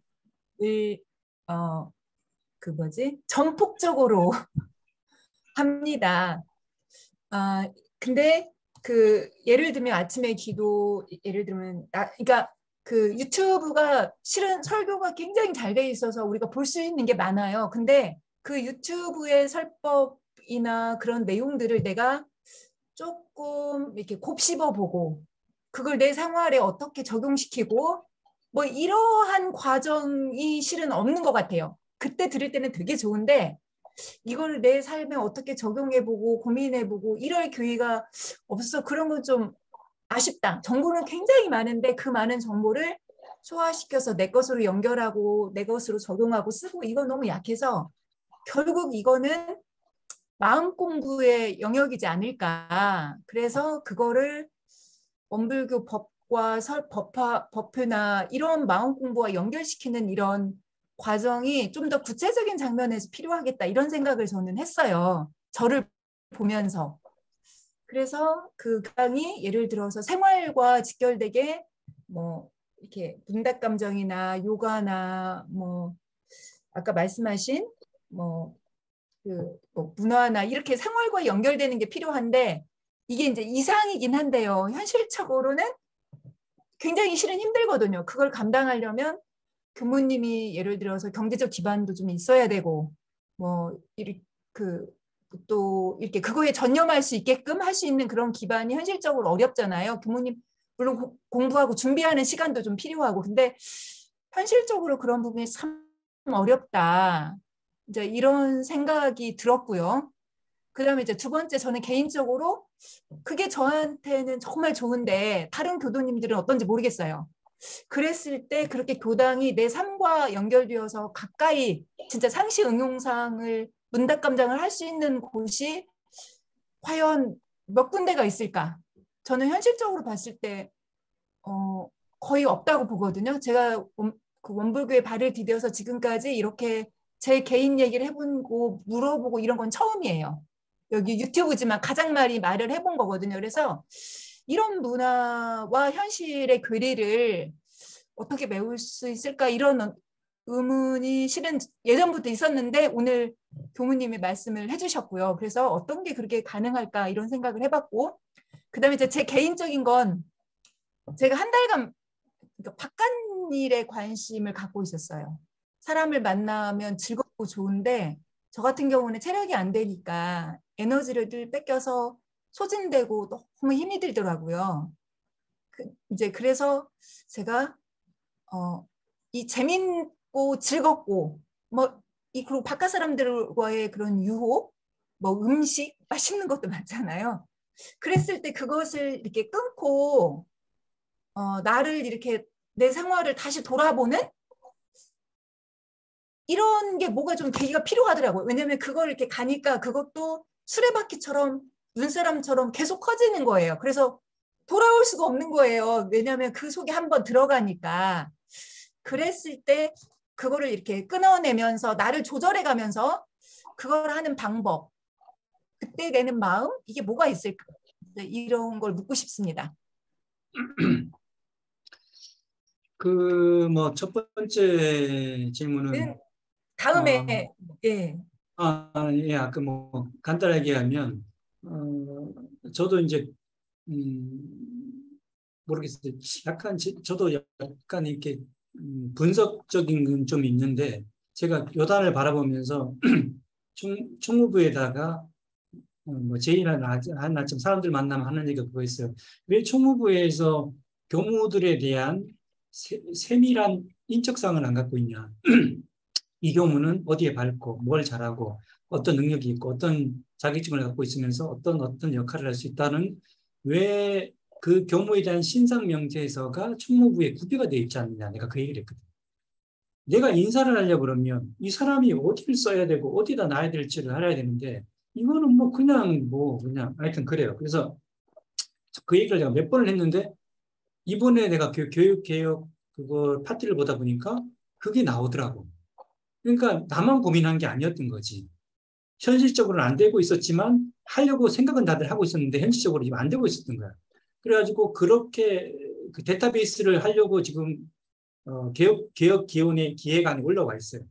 그 뭐지? 전폭적으로 합니다. 아, 근데 그 예를 들면 아침에 기도 예를 들면 그러니까 그 유튜브가 실은 설교가 굉장히 잘 돼 있어서 우리가 볼 수 있는 게 많아요. 근데 그 유튜브의 설법이나 그런 내용들을 내가 조금 이렇게 곱씹어 보고 그걸 내 생활에 어떻게 적용시키고 뭐 이러한 과정이 실은 없는 것 같아요. 그때 들을 때는 되게 좋은데 이거를 내 삶에 어떻게 적용해보고 고민해보고 이럴 기회가 없어. 그런 건 좀 아쉽다. 정보는 굉장히 많은데 그 많은 정보를 소화시켜서 내 것으로 연결하고 내 것으로 적용하고 쓰고 이건 너무 약해서 결국 이거는 마음 공부의 영역이지 않을까. 그래서 그거를 원불교 법과 법회나 이런 마음 공부와 연결시키는 이런 과정이 좀 더 구체적인 장면에서 필요하겠다 이런 생각을 저는 했어요. 저를 보면서. 그래서 그 강의 예를 들어서 생활과 직결되게 뭐 이렇게 문답 감정이나 요가나 뭐 아까 말씀하신 뭐 뭐 문화나 이렇게 생활과 연결되는 게 필요한데 이게 이제 이상이긴 한데요. 현실적으로는 굉장히 실은 힘들거든요. 그걸 감당하려면 교무님이 예를 들어서 경제적 기반도 좀 있어야 되고 뭐 또 이렇게 그거에 전념할 수 있게끔 할 수 있는 그런 기반이 현실적으로 어렵잖아요. 교무님 물론 공부하고 준비하는 시간도 좀 필요하고 근데 현실적으로 그런 부분이 참 어렵다. 이제 이런 생각이 들었고요. 그다음에 이제 두 번째 저는 개인적으로 그게 저한테는 정말 좋은데 다른 교도님들은 어떤지 모르겠어요. 그랬을 때 그렇게 교당이 내 삶과 연결되어서 가까이 진짜 상시 응용상을 문답감장을 할 수 있는 곳이 과연 몇 군데가 있을까? 저는 현실적으로 봤을 때 거의 없다고 보거든요. 제가 그 원불교에 발을 디뎌서 지금까지 이렇게 제 개인 얘기를 해보고 물어보고 이런 건 처음이에요. 여기 유튜브지만 가장 많이 말을 해본 거거든요. 그래서 이런 문화와 현실의 괴리를 어떻게 메울 수 있을까 이런 의문이 실은 예전부터 있었는데 오늘 교무님이 말씀을 해주셨고요. 그래서 어떤 게 그렇게 가능할까 이런 생각을 해봤고 그다음에 제 개인적인 건 제가 한 달간 그러니까 바깥일에 관심을 갖고 있었어요. 사람을 만나면 즐겁고 좋은데 저 같은 경우는 체력이 안 되니까 에너지를 뺏겨서 소진되고 너무 힘이 들더라고요. 이제 그래서 제가 이 재밌고 즐겁고 그리고 바깥 사람들과의 그런 유혹, 뭐 음식 맛있는 것도 많잖아요. 그랬을 때 그것을 이렇게 끊고 나를 이렇게 내 생활을 다시 돌아보는 이런 게 뭐가 좀 계기가 필요하더라고요. 왜냐하면 그걸 이렇게 가니까 그것도 수레바퀴처럼 눈사람처럼 계속 커지는 거예요. 그래서 돌아올 수가 없는 거예요. 왜냐하면 그 속에 한번 들어가니까. 그랬을 때 그거를 이렇게 끊어내면서 나를 조절해 가면서 그걸 하는 방법, 그때 내는 마음, 이게 뭐가 있을까? 이런 걸 묻고 싶습니다. 그 뭐 첫 번째 질문은 다음에 예. 예, 아까 뭐 간단하게 하면 저도 이제 모르겠어요. 약간 저도 약간 이렇게 분석적인 건 좀 있는데 제가 요단을 바라보면서 총무부에다가 뭐 제일한 하나쯤 사람들 만나면 하는 얘기가 그거 있어요. 왜 총무부에서 교무들에 대한 세밀한 인적사항을 안 갖고 있냐? 이 교무는 어디에 밝고 뭘 잘하고 어떤 능력이 있고 어떤 자격증을 갖고 있으면서 어떤 역할을 할 수 있다는 왜 그 교무에 대한 신상 명제서가 총무부에 구비가 되어 있지 않느냐. 내가 그 얘기를 했거든. 내가 인사를 하려고 그러면 이 사람이 어디를 써야 되고 어디다 놔야 될지를 알아야 되는데 이거는 뭐 그냥 하여튼 그래요. 그래서 그 얘기를 제가 몇 번을 했는데 이번에 내가 교육개혁 그거 파트를 보다 보니까 그게 나오더라고. 그러니까 나만 고민한 게 아니었던 거지. 현실적으로는 안 되고 있었지만 하려고 생각은 다들 하고 있었는데 현실적으로 안 되고 있었던 거야. 그래가지고 그렇게 그 데이터베이스를 하려고 지금 개혁 기원의 기획안이 올라와 있어요.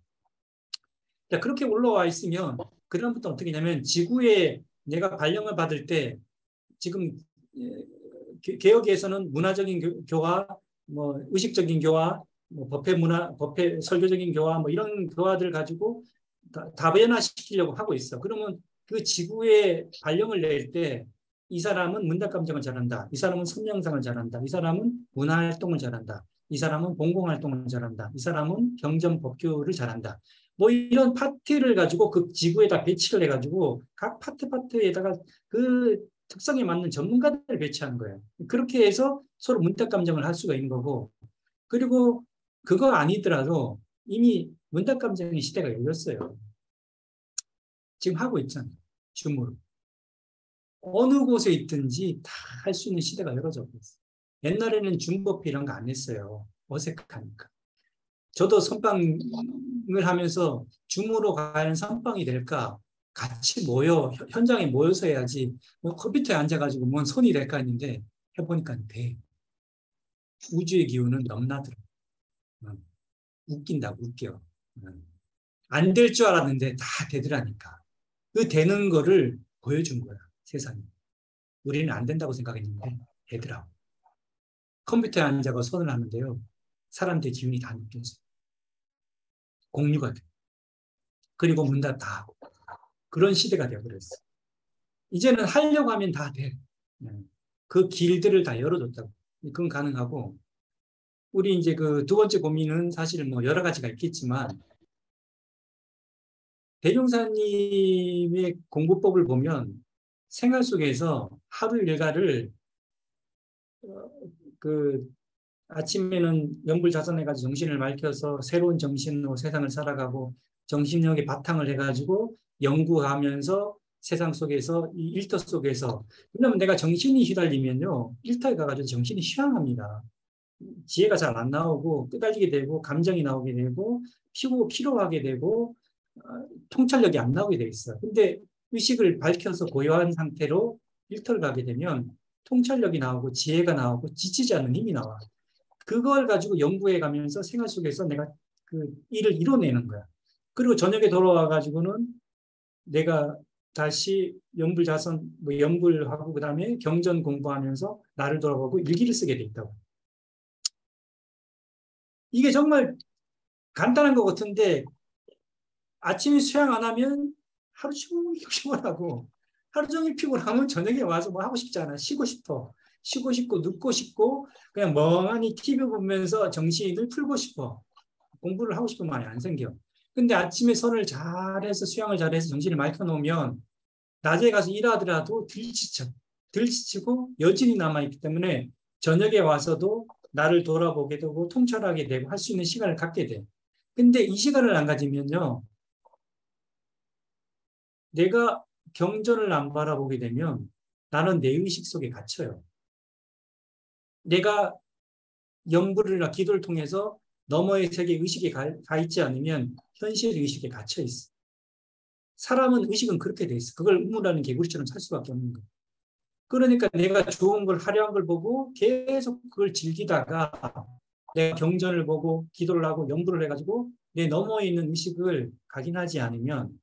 그렇게 올라와 있으면 그다음부터 어떻게 하냐면 지구에 내가 발령을 받을 때 지금 개혁에서는 문화적인 교화, 뭐 의식적인 교화, 뭐 법회 설교적인 교화, 뭐 이런 교화들 가지고 다변화시키려고 하고 있어. 그러면 그 지구에 발령을 낼 때 이 사람은 문답감정을 잘한다. 이 사람은 선명상을 잘한다. 이 사람은 문화활동을 잘한다. 이 사람은 공공활동을 잘한다. 이 사람은 경전법규를 잘한다. 뭐 이런 파트를 가지고 그 지구에다 배치를 해가지고 각 파트에다가 그 특성에 맞는 전문가들을 배치하는 거예요. 그렇게 해서 서로 문답감정을 할 수가 있는 거고, 그리고 그거 아니더라도 이미 문답감정의 시대가 열렸어요. 지금 하고 있잖아요. 줌으로. 어느 곳에 있든지 다 할 수 있는 시대가 열어져 버렸어요. 옛날에는 줌버피 이런 거 안 했어요. 어색하니까. 저도 선빵을 하면서 줌으로 과연 선빵이 될까? 같이 현장에 모여서 해야지. 뭐 컴퓨터에 앉아가지고 뭔 손이 될까 했는데 해보니까 돼. 우주의 기운은 넘나들어. 웃긴다고 웃겨. 안 될 줄 알았는데 다 되더라니까. 그 되는 거를 보여준 거야, 세상에. 우리는 안 된다고 생각했는데 되더라고. 컴퓨터에 앉아서 손을 하는데요. 사람들의 기운이 다 느껴져요. 공유가 돼. 그리고 문답 다 하고. 그런 시대가 되어버렸어. 이제는 하려고 하면 다 돼. 그 길들을 다 열어줬다고. 그건 가능하고. 우리 이제 그 두 번째 고민은 사실 뭐 여러 가지가 있겠지만, 대종사님의 공부법을 보면 생활 속에서 하루 일과를 아침에는 명불자선해가지고 정신을 맑혀서 새로운 정신으로 세상을 살아가고 정신력의 바탕을 해가지고 연구하면서 세상 속에서 이 일터 속에서, 왜냐면 내가 정신이 휘달리면요 일터에 가가지고 정신이 휴양합니다. 지혜가 잘 안 나오고 끄달리게 되고 감정이 나오게 되고 피로하게 되고 통찰력이 안 나오게 돼 있어요. 근데 의식을 밝혀서 고요한 상태로 일터를 가게 되면 통찰력이 나오고 지혜가 나오고 지치지 않는 힘이 나와. 그걸 가지고 연구해 가면서 생활 속에서 내가 그 일을 이뤄내는 거야. 그리고 저녁에 돌아와 가지고는 내가 다시 연불자선 연불하고 그다음에 경전 공부하면서 나를 돌아보고 일기를 쓰게 돼 있다고. 이게 정말 간단한 것 같은데 아침에 수양 안 하면 하루 종일 피곤하고 하루 종일 피곤하면 저녁에 와서 뭐 하고 싶지 않아. 쉬고 싶어. 쉬고 싶고 눕고 싶고 그냥 멍하니 TV 보면서 정신을 풀고 싶어. 공부를 하고 싶은 마음이 안 생겨. 근데 아침에 선을 잘해서 수양을 잘해서 정신을 맑혀놓으면 낮에 가서 일하더라도 들지치고 여진이 남아있기 때문에 저녁에 와서도 나를 돌아보게 되고 통찰하게 되고 할 수 있는 시간을 갖게 돼. 근데 이 시간을 안 가지면요, 내가 경전을 안 바라보게 되면 나는 내 의식 속에 갇혀요. 내가 염불이나 기도를 통해서 너머의 세계 의식에 가 있지 않으면 현실 의식에 갇혀 있어. 사람은 의식은 그렇게 돼 있어. 그걸 우물하는 개구리처럼 살 수밖에 없는 거야. 그러니까 내가 좋은 걸, 화려한 걸 보고 계속 그걸 즐기다가 내가 경전을 보고 기도를 하고 염불을 해가지고 내 너머에 있는 의식을 각인하지 않으면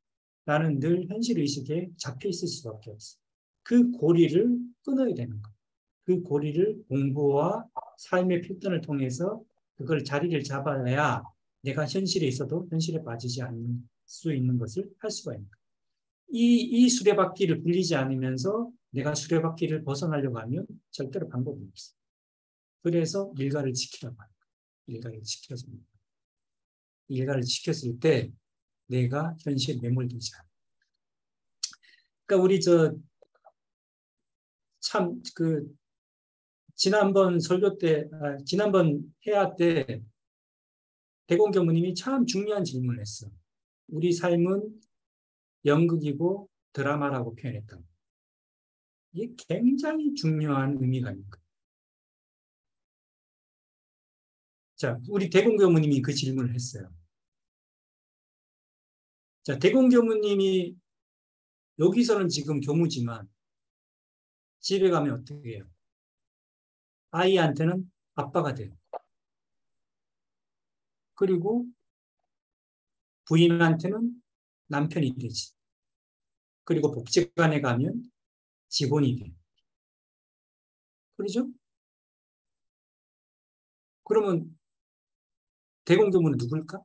나는 늘 현실 의식에 잡혀 있을 수밖에 없어. 그 고리를 끊어야 되는 거야. 그 고리를 공부와 삶의 필턴을 통해서 그걸 자리를 잡아야 내가 현실에 있어도 현실에 빠지지 않을 수 있는 것을 할 수가 있는 거야. 이 수레바퀴를 굴리지 않으면서 내가 수레바퀴를 벗어나려고 하면 절대로 방법이 없어. 그래서 일가를 지키라고 하는 거야. 일가를 지켜서. 일가를 지켰을 때 내가 현실에 매몰되지 않아. 그러니까 우리 참 지난번 설교 때, 지난번 회화 때 대공 교무님이 참 중요한 질문을 했어. 우리 삶은 연극이고 드라마라고 표현했다. 이게 굉장히 중요한 의미가 있는 거예요. 자, 우리 대공 교무님이 그 질문을 했어요. 자, 대공 교무님이 여기서는 지금 교무지만 집에 가면 어떻게 해요? 아이한테는 아빠가 돼요. 그리고 부인한테는 남편이 되지. 그리고 복지관에 가면 직원이 돼요. 그러죠? 그러면 대공교무는 누굴까?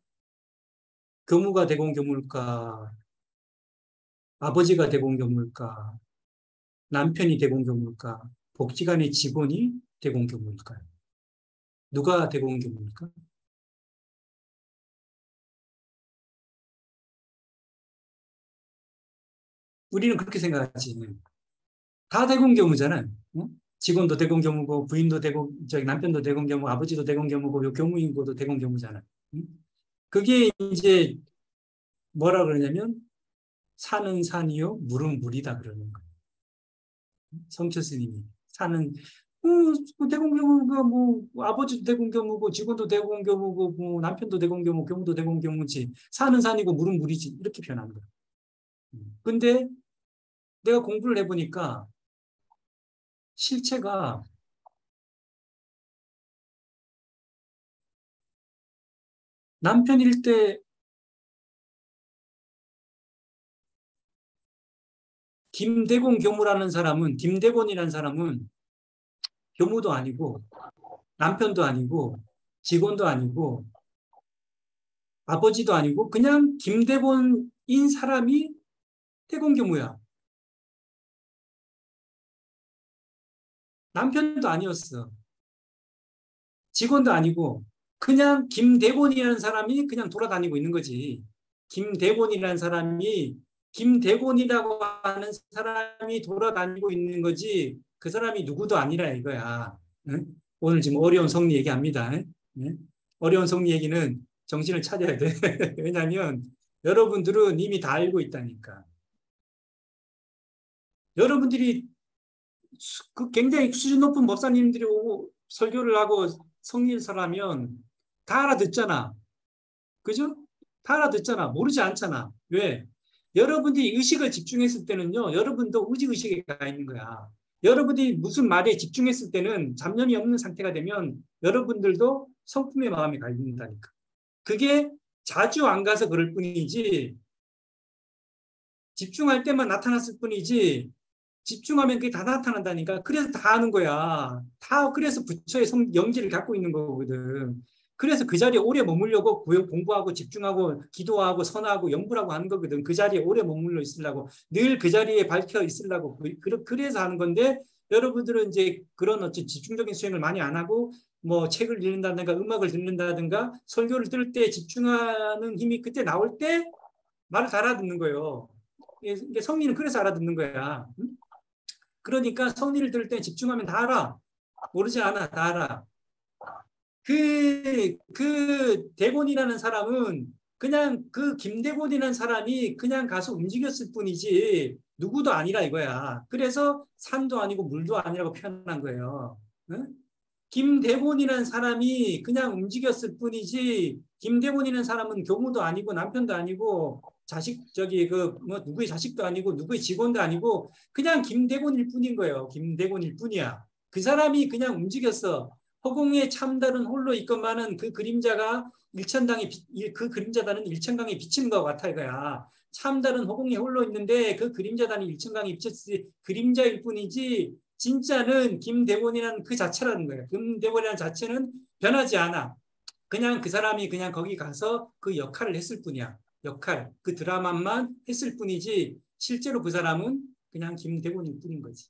교무가 대공교무일까? 아버지가 대공교무일까? 남편이 대공교무일까? 복지관의 직원이 대공교무일까요? 누가 대공교무일까? 우리는 그렇게 생각하지. 다 대공교무잖아요. 응? 직원도 대공교무고 부인도 남편도 대공교무, 아버지도 대공교무고 교무인고도 대공교무잖아요. 응? 그게 이제 뭐라 그러냐면 산은 산이요, 물은 물이다 그러는 거예요. 성철 스님이 산은 대공교무가 뭐 아버지도 대공교무고 직원도 대공교무고 뭐 남편도 대공교무, 교무도 대공교무지. 산은 산이고 물은 물이지 이렇게 표현하는 거예요. 근데 내가 공부를 해보니까 실체가 남편일 때 김대곤 교무라는 사람은, 김대곤이라는 사람은 교무도 아니고 남편도 아니고 직원도 아니고 아버지도 아니고 그냥 김대곤인 사람이 대곤 교무야. 남편도 아니었어. 직원도 아니고 그냥 김대곤이라는 사람이 그냥 돌아다니고 있는 거지. 김대곤이라는 사람이 김대곤이라고 하는 사람이 돌아다니고 있는 거지 그 사람이 누구도 아니라 이거야. 응? 오늘 지금 어려운 성리 얘기합니다. 응? 어려운 성리 얘기는 정신을 차려야 돼. 왜냐하면 여러분들은 이미 다 알고 있다니까. 여러분들이 굉장히 수준 높은 법사님들이 오고 설교를 하고 성리설하면 다 알아듣잖아. 그죠? 다 알아듣잖아. 모르지 않잖아. 왜? 여러분들이 의식을 집중했을 때는요. 여러분도 의식에 가 있는 거야. 여러분들이 무슨 말에 집중했을 때는 잡념이 없는 상태가 되면 여러분들도 성품의 마음에 가 있는다니까. 그게 자주 안 가서 그럴 뿐이지 집중할 때만 나타났을 뿐이지 집중하면 그게 다 나타난다니까. 그래서 다 아는 거야. 다 그래서 부처의 영지를 갖고 있는 거거든. 그래서 그 자리에 오래 머물려고 공부하고 집중하고 기도하고 선하고 염불하고 하는 거거든. 그 자리에 오래 머물러 있으려고 늘 그 자리에 밝혀 있으려고 그래서 하는 건데 여러분들은 이제 그런 어떤 집중적인 수행을 많이 안 하고 뭐 책을 읽는다든가 음악을 듣는다든가 설교를 들을 때 집중하는 힘이 그때 나올 때 말을 다 알아듣는 거예요. 이게 성리는 그래서 알아듣는 거야. 응? 그러니까 성리를 들을 때 집중하면 다 알아. 모르지 않아. 다 알아. 그 대곤이라는 사람은 그냥 그 김대곤이라는 사람이 그냥 가서 움직였을 뿐이지 누구도 아니라 이거야. 그래서 산도 아니고 물도 아니라고 표현한 거예요. 응? 김대곤이라는 사람이 그냥 움직였을 뿐이지 김대곤이라는 사람은 교무도 아니고 남편도 아니고 누구의 자식도 아니고 누구의 직원도 아니고 그냥 김대곤일 뿐인 거예요. 김대곤일 뿐이야. 그 사람이 그냥 움직였어. 허공에 참다른 홀로 있건만은 그 그림자가 그 그림자단은 일천강에 비치는 것 같아 이거야. 참다른 허공에 홀로 있는데 그 그림자단이 일천강에 비쳤지 그림자일 뿐이지 진짜는 김대곤이라는 그 자체라는 거예요. 김대곤이라는 자체는 변하지 않아. 그냥 그 사람이 그냥 거기 가서 그 역할을 했을 뿐이야. 그 드라마만 했을 뿐이지 실제로 그 사람은 그냥 김대곤일 뿐인 거지.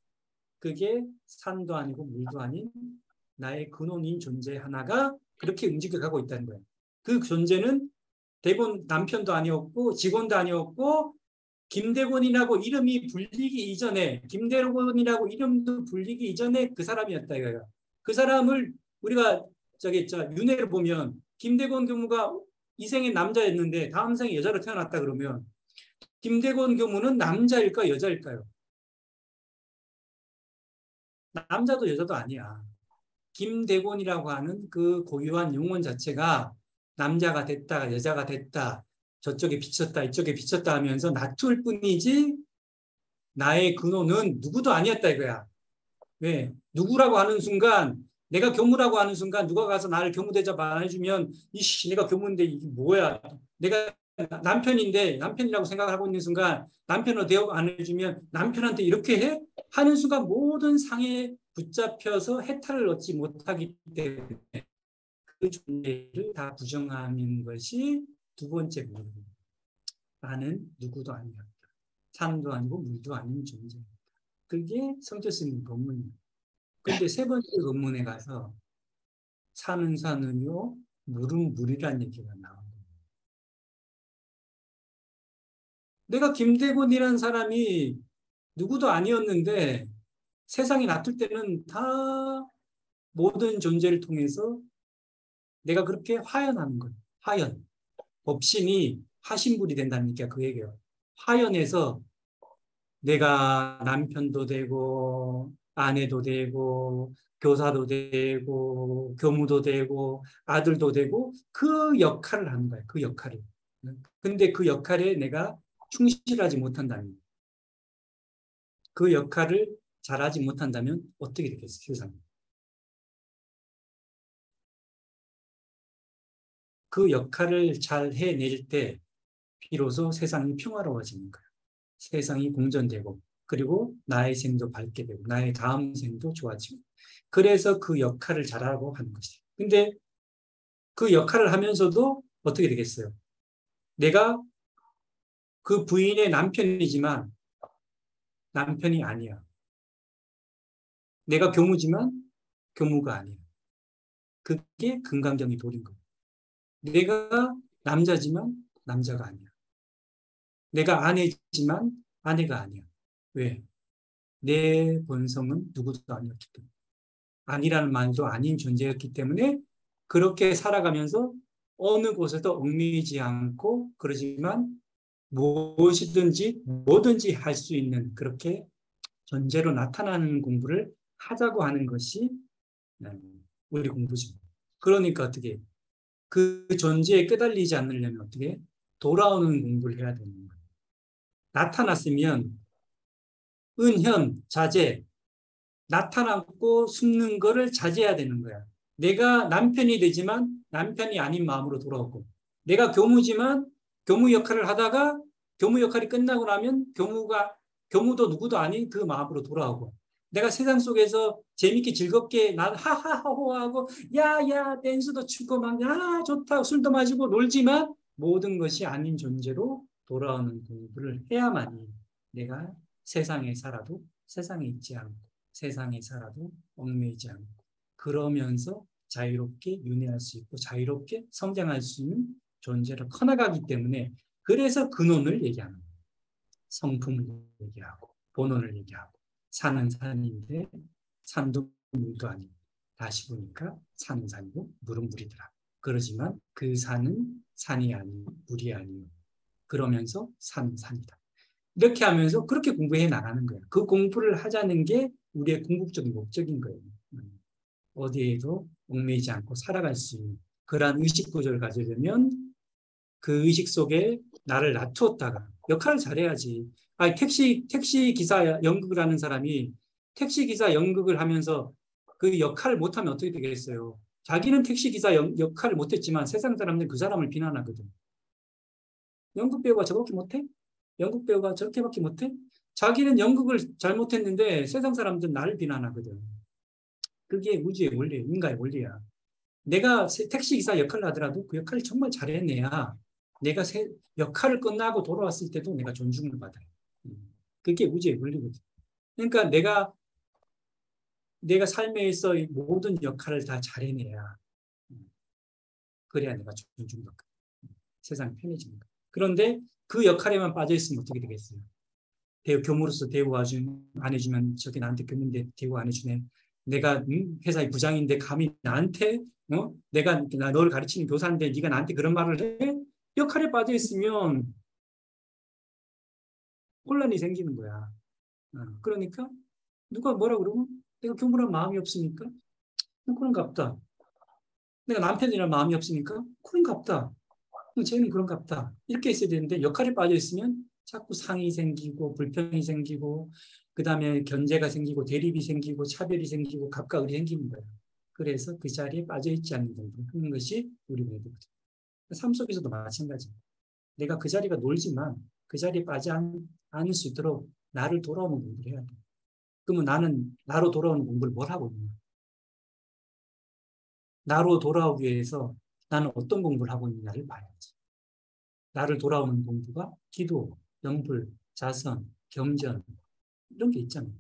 그게 산도 아니고 물도 아닌 나의 근원인 존재 하나가 그렇게 움직여가고 있다는 거예요. 그 존재는 대본 남편도 아니었고 직원도 아니었고 김대곤이라고 이름이 불리기 이전에 김대곤이라고 이름도 불리기 이전에 그 사람이었다 이거예요. 그 사람을 우리가 윤회를 보면 김대곤 교무가 이 생에 남자였는데 다음 생에 여자로 태어났다 그러면 김대곤 교무는 남자일까 여자일까요? 남자도 여자도 아니야. 김대곤이라고 하는 그 고유한 용언 자체가 남자가 됐다 여자가 됐다 저쪽에 비쳤다 이쪽에 비쳤다 하면서 낮출 뿐이지 나의 근원은 누구도 아니었다 이거야. 왜? 누구라고 하는 순간 내가 교무라고 하는 순간 누가 가서 나를 교무 대접 안 해주면 이씨 내가 교무인데 이게 뭐야. 내가 남편인데 남편이라고 생각하고 있는 순간 남편으로 대접 안 해주면 남편한테 이렇게 해? 하는 순간 모든 상에 붙잡혀서 해탈을 얻지 못하기 때문에 그 존재를 다 부정하는 것이 두 번째 문제입니다. 나는 누구도 아니야. 산도 아니고 물도 아닌 존재입니다. 그게 성철 스님 법문입니다. 그런데 세 번째 법문에 가서 산은 산이요 물은 물이라는 얘기가 나옵니다. 내가 김대곤이라는 사람이 누구도 아니었는데 세상이 놔둘 때는 다 모든 존재를 통해서 내가 그렇게 화연하는 거예요. 화연. 법신이 화신불이 된다는 얘기가 그 얘기예요. 화연해서 내가 남편도 되고 아내도 되고 교사도 되고 교무도 되고 아들도 되고 그 역할을 하는 거예요. 그 역할을. 근데 그 역할에 내가 충실하지 못한다면 그 역할을 잘하지 못한다면 어떻게 되겠어요? 세상에. 그 역할을 잘 해낼 때 비로소 세상이 평화로워지는 거예요. 세상이 공존되고 그리고 나의 생도 밝게 되고 나의 다음 생도 좋아지고 그래서 그 역할을 잘하고 하는 것이에요. 근데 그 역할을 하면서도 어떻게 되겠어요? 내가 그 부인의 남편이지만 남편이 아니야. 내가 교무지만 교무가 아니야. 그게 금강경이 도린 거예요. 내가 남자지만 남자가 아니야. 내가 아내지만 아내가 아니야. 왜? 내 본성은 누구도 아니었기 때문에. 아니라는 말도 아닌 존재였기 때문에 그렇게 살아가면서 어느 곳에도 얽매이지 않고 그러지만 무엇이든지 뭐든지 할 수 있는 그렇게 존재로 나타나는 공부를 하자고 하는 것이 우리 공부죠. 그러니까 어떻게 그 존재에 끄달리지 않으려면 어떻게 돌아오는 공부를 해야 되는 거예요. 나타났으면 은현, 자제, 나타났고 숨는 거를 자제해야 되는 거야. 내가 남편이 되지만 남편이 아닌 마음으로 돌아오고 내가 교무지만 교무 역할을 하다가 교무 역할이 끝나고 나면 교무도 누구도 아닌 그 마음으로 돌아오고 내가 세상 속에서 재밌게 즐겁게 난 하하하호하고 야야 댄스도 추고 막 야 좋다 술도 마시고 놀지만 모든 것이 아닌 존재로 돌아오는 공부를 해야만이 내가 세상에 살아도 세상에 있지 않고 세상에 살아도 얽매이지 않고 그러면서 자유롭게 윤회할 수 있고 자유롭게 성장할 수 있는 존재로 커나가기 때문에 그래서 근원을 얘기하는 거예요. 성품을 얘기하고 본원을 얘기하고 산은 산인데 산도 물도 아니고 다시 보니까 산은 산이고 물은 물이더라. 그러지만 그 산은 산이 아니고 물이 아니요. 그러면서 산은 산이다. 이렇게 하면서 그렇게 공부해 나가는 거예요. 그 공부를 하자는 게 우리의 궁극적인 목적인 거예요. 어디에도 얽매이지 않고 살아갈 수 있는 그러한 의식 구조를 가지려면 그 의식 속에 나를 놔두었다가 역할을 잘해야지. 아니, 택시 기사 연극을 하는 사람이 택시 기사 연극을 하면서 그 역할을 못하면 어떻게 되겠어요? 자기는 택시 기사 역할을 못했지만 세상 사람들은 그 사람을 비난하거든. 연극 배우가 저렇게 못해? 연극 배우가 저렇게밖에 못해? 자기는 연극을 잘못했는데 세상 사람들은 나를 비난하거든. 그게 우주의 원리, 인간의 원리야. 내가 택시 기사 역할을 하더라도 그 역할을 정말 잘해내야 내가 역할을 끝나고 돌아왔을 때도 내가 존중을 받아요. 그게 우주의 원리거든. 그러니까 내가 삶에서 모든 역할을 다 잘해내야 그래야 내가 존중받고 세상이 편해지는 거야. 그런데 그 역할에만 빠져있으면 어떻게 되겠어요? 교무로서 대우 안 해주면 저게 나한테 겼는데 대우 안 해주네. 내가 회사의 부장인데 감히 나한테 내가 너를 가르치는 교사인데 네가 나한테 그런 말을 해? 역할에 빠져 있으면 혼란이 생기는 거야. 그러니까 누가 뭐라 그러면 내가 교무란 마음이 없으니까 그런가 보다. 내가 남편이란 마음이 없으니까 그런가 보다. 쟤는 그런가 보다. 이렇게 있어야 되는데 역할에 빠져 있으면 자꾸 상이 생기고 불평이 생기고 그 다음에 견제가 생기고 대립이 생기고 차별이 생기고 갑각을이 생기는 거예요. 그래서 그 자리에 빠져있지 않는 공부를 하는 것이 우리 공부거든요. 삶 속에서도 마찬가지입니다. 내가 그 자리가 놀지만 그 자리에 빠져 않을 수 있도록 나를 돌아오는 공부를 해야 돼요. 그러면 나는 나로 돌아오는 공부를 뭘 하고 있냐. 나로 돌아오기 위해서 나는 어떤 공부를 하고 있느냐를 봐야지. 나를 돌아오는 공부가 기도, 영불, 자선, 겸전 이런 게 있잖아요.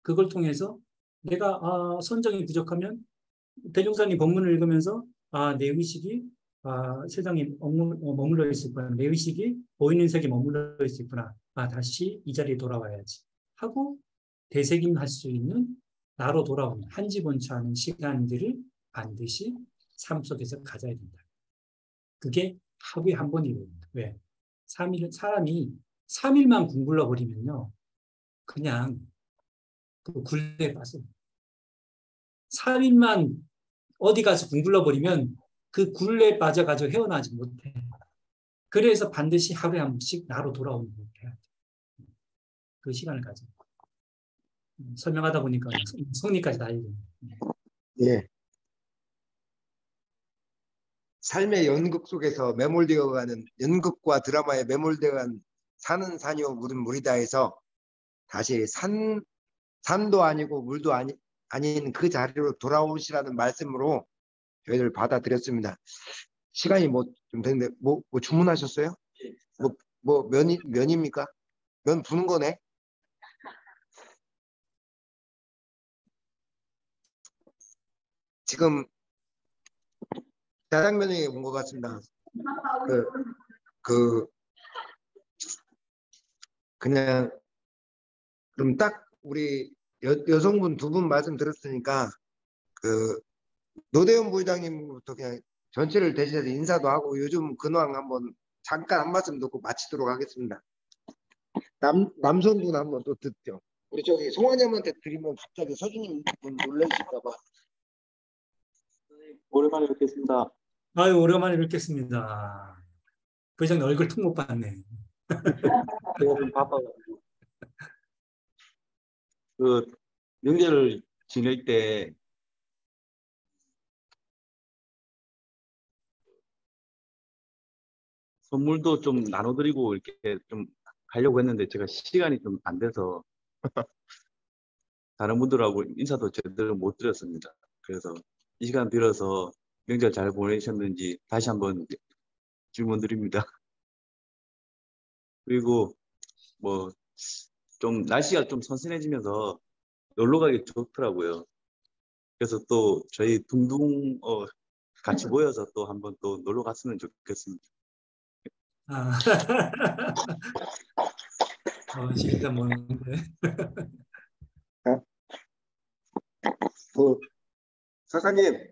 그걸 통해서 내가 선정이 부족하면 대종사님 본문을 읽으면서 내 의식이 세상에 머물러 있었구나. 내 의식이 보이는 세계에 머물러 있었구나. 다시 이 자리에 돌아와야지 하고 되새김할 수 있는 나로 돌아오는 한지본처하는 시간들을 반드시 삶 속에서 가져야 된다. 그게 하루에 한 번이거든요. 왜? 사람이 3일만 공부를 버리면요. 그냥 그 굴레에 빠져. 3일만 어디 가서 공부를 버리면 그 굴레에 빠져가지고 헤어나지 못해. 그래서 반드시 하루에 한 번씩 나로 돌아오는 걸 해야 돼. 그 시간을 가져. 설명하다 보니까 성리까지 다 얘기해. 예. 삶의 연극 속에서 매몰되어가는 연극과 드라마에 매몰되어간 산은 산이요 물은 물이다 해서 다시 산도 아니고 물도 아닌 그 자리로 돌아오시라는 말씀으로 저희들 받아들였습니다. 시간이 좀 됐는데 뭐 주문하셨어요? 면입니까? 면 부는 거네. 지금 짜장면이 온 것 같습니다. 그냥 그럼 딱 우리 여성분 두 분 말씀 들었으니까 노대현 부회장님부터 그냥 전체를 대신해서 인사도 하고 요즘 근황 한번 잠깐 한 말씀 듣고 마치도록 하겠습니다. 남성분 한번 또 듣죠. 우리 저기 송환영한테 드리면 갑자기 서준님 분 놀라실까봐. 오랜만에 뵙겠습니다. 아유, 오랜만에 뵙겠습니다. 부회장님 얼굴 통 못 봤네. 제가 좀 바빠가지고. 명절을 지낼 때 선물도 좀 나눠드리고 이렇게 좀 가려고 했는데 제가 시간이 좀 안 돼서 다른 분들하고 인사도 제대로 못 드렸습니다. 그래서 이 시간 빌어서 명절 잘 보내셨는지 다시 한번 질문드립니다. 그리고 좀 날씨가 좀 선선해지면서 놀러 가기 좋더라고요. 그래서 또 저희 둥둥 같이 모여서 또 한번 또 놀러 갔으면 좋겠습니다. 진짜 뭔데? 서사님,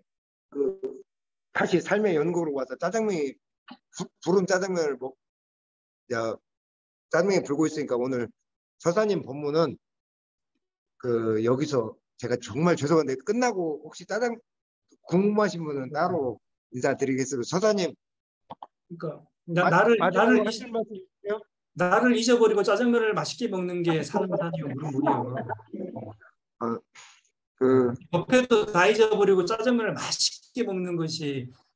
다시 삶의 연구로 와서 짜장면이 부른 짜장면을 짜장면이 불고 있으니까 오늘 서사님 법문은 여기서 제가 정말 죄송한데 끝나고 혹시 짜장 궁금하신 분은 따로 인사드리겠습니다. 서사님 그러니까 나를 마지막으로 하실 말씀 있으세요? 나를 잊어버리고 짜장면을 맛있게 먹는 게 사는 사람이요, 물은 물이요. 옆에도 다 잊어버리고 짜장면을 맛있게 먹는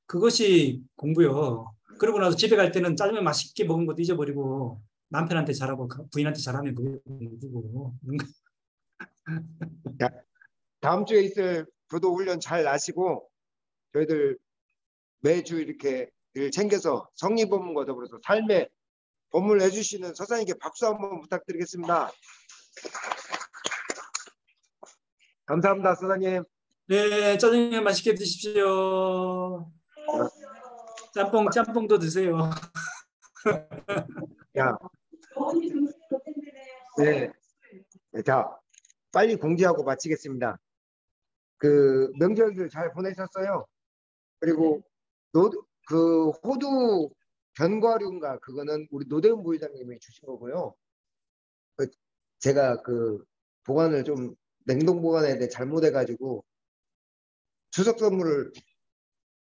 그것이 공부요. 그러고 나서 집에 갈 때는 짜장면 맛있게 먹은 것도 잊어버리고 남편한테 잘하고 부인한테 잘하면 그게 공부고. 다음 주에 있을 교도 훈련 잘 나시고 저희들 매주 이렇게 늘 챙겨서 성리법문과 더불어서 삶의 법문을 해주시는 서사님께 박수 한번 부탁드리겠습니다. 감사합니다, 서사님. 네, 짜장면 맛있게 드십시오. 짬뽕도 드세요. 야, 네, 자, 빨리 공지하고 마치겠습니다. 명절들 잘 보내셨어요? 그리고 호두 견과류인가 그거는 우리 노대훈 부회장님이 주신 거고요. 제가 보관을 좀 냉동 보관에 대해 잘못해가지고 추석 선물을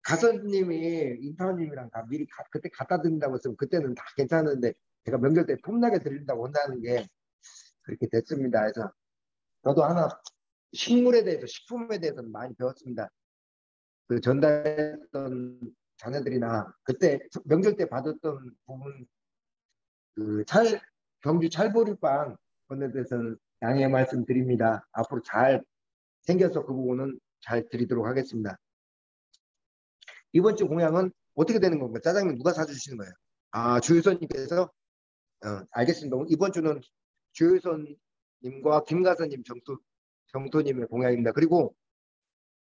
가선님이 인타님이랑 다 미리 그때 갖다 드린다고 했으면 그때는 다 괜찮은데 제가 명절 때 폼나게 드린다고 한다는 게 그렇게 됐습니다. 그래서 저도 하나 식물에 대해서 식품에 대해서는 많이 배웠습니다. 전달했던 자녀들이나 그때 명절 때 받았던 부분 경주 찰보리빵 건에 대해서는 양해 말씀드립니다. 앞으로 잘 챙겨서 그 부분은 잘 드리도록 하겠습니다. 이번 주 공양은 어떻게 되는 건가요? 짜장면 누가 사주시는 거예요? 주유선님께서 알겠습니다. 이번 주는 주유선님과 김가선님 정토님의 공양입니다. 그리고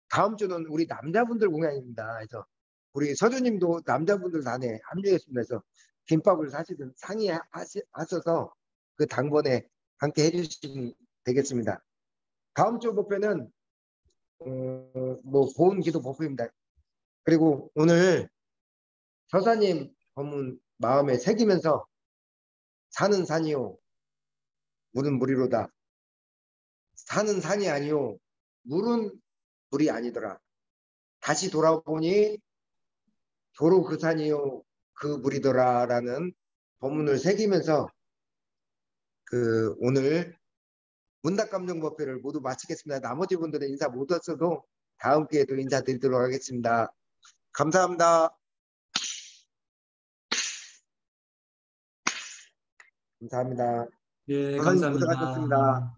다음 주는 우리 남자분들 공양입니다. 그래서 우리 서주님도 남자분들 단에 합류했습니다. 그래서 김밥을 사시든 상의하셔서 당번에 함께 해주시면 되겠습니다. 다음 주 목표는 보온 기도 목표입니다. 그리고 오늘 서사님 법문 마음에 새기면서 사는 산이요 물은 물이로다. 사는 산이 아니요 물은 물이 아니더라. 다시 돌아보니 도로 그 산이요 그 물이더라라는 법문을 새기면서 오늘 문답감정법회를 모두 마치겠습니다. 나머지 분들은 인사 못 왔어도 다음 기회에 또 인사드리도록 하겠습니다. 감사합니다. 감사합니다. 예, 선생님 감사합니다. 고생하셨습니다.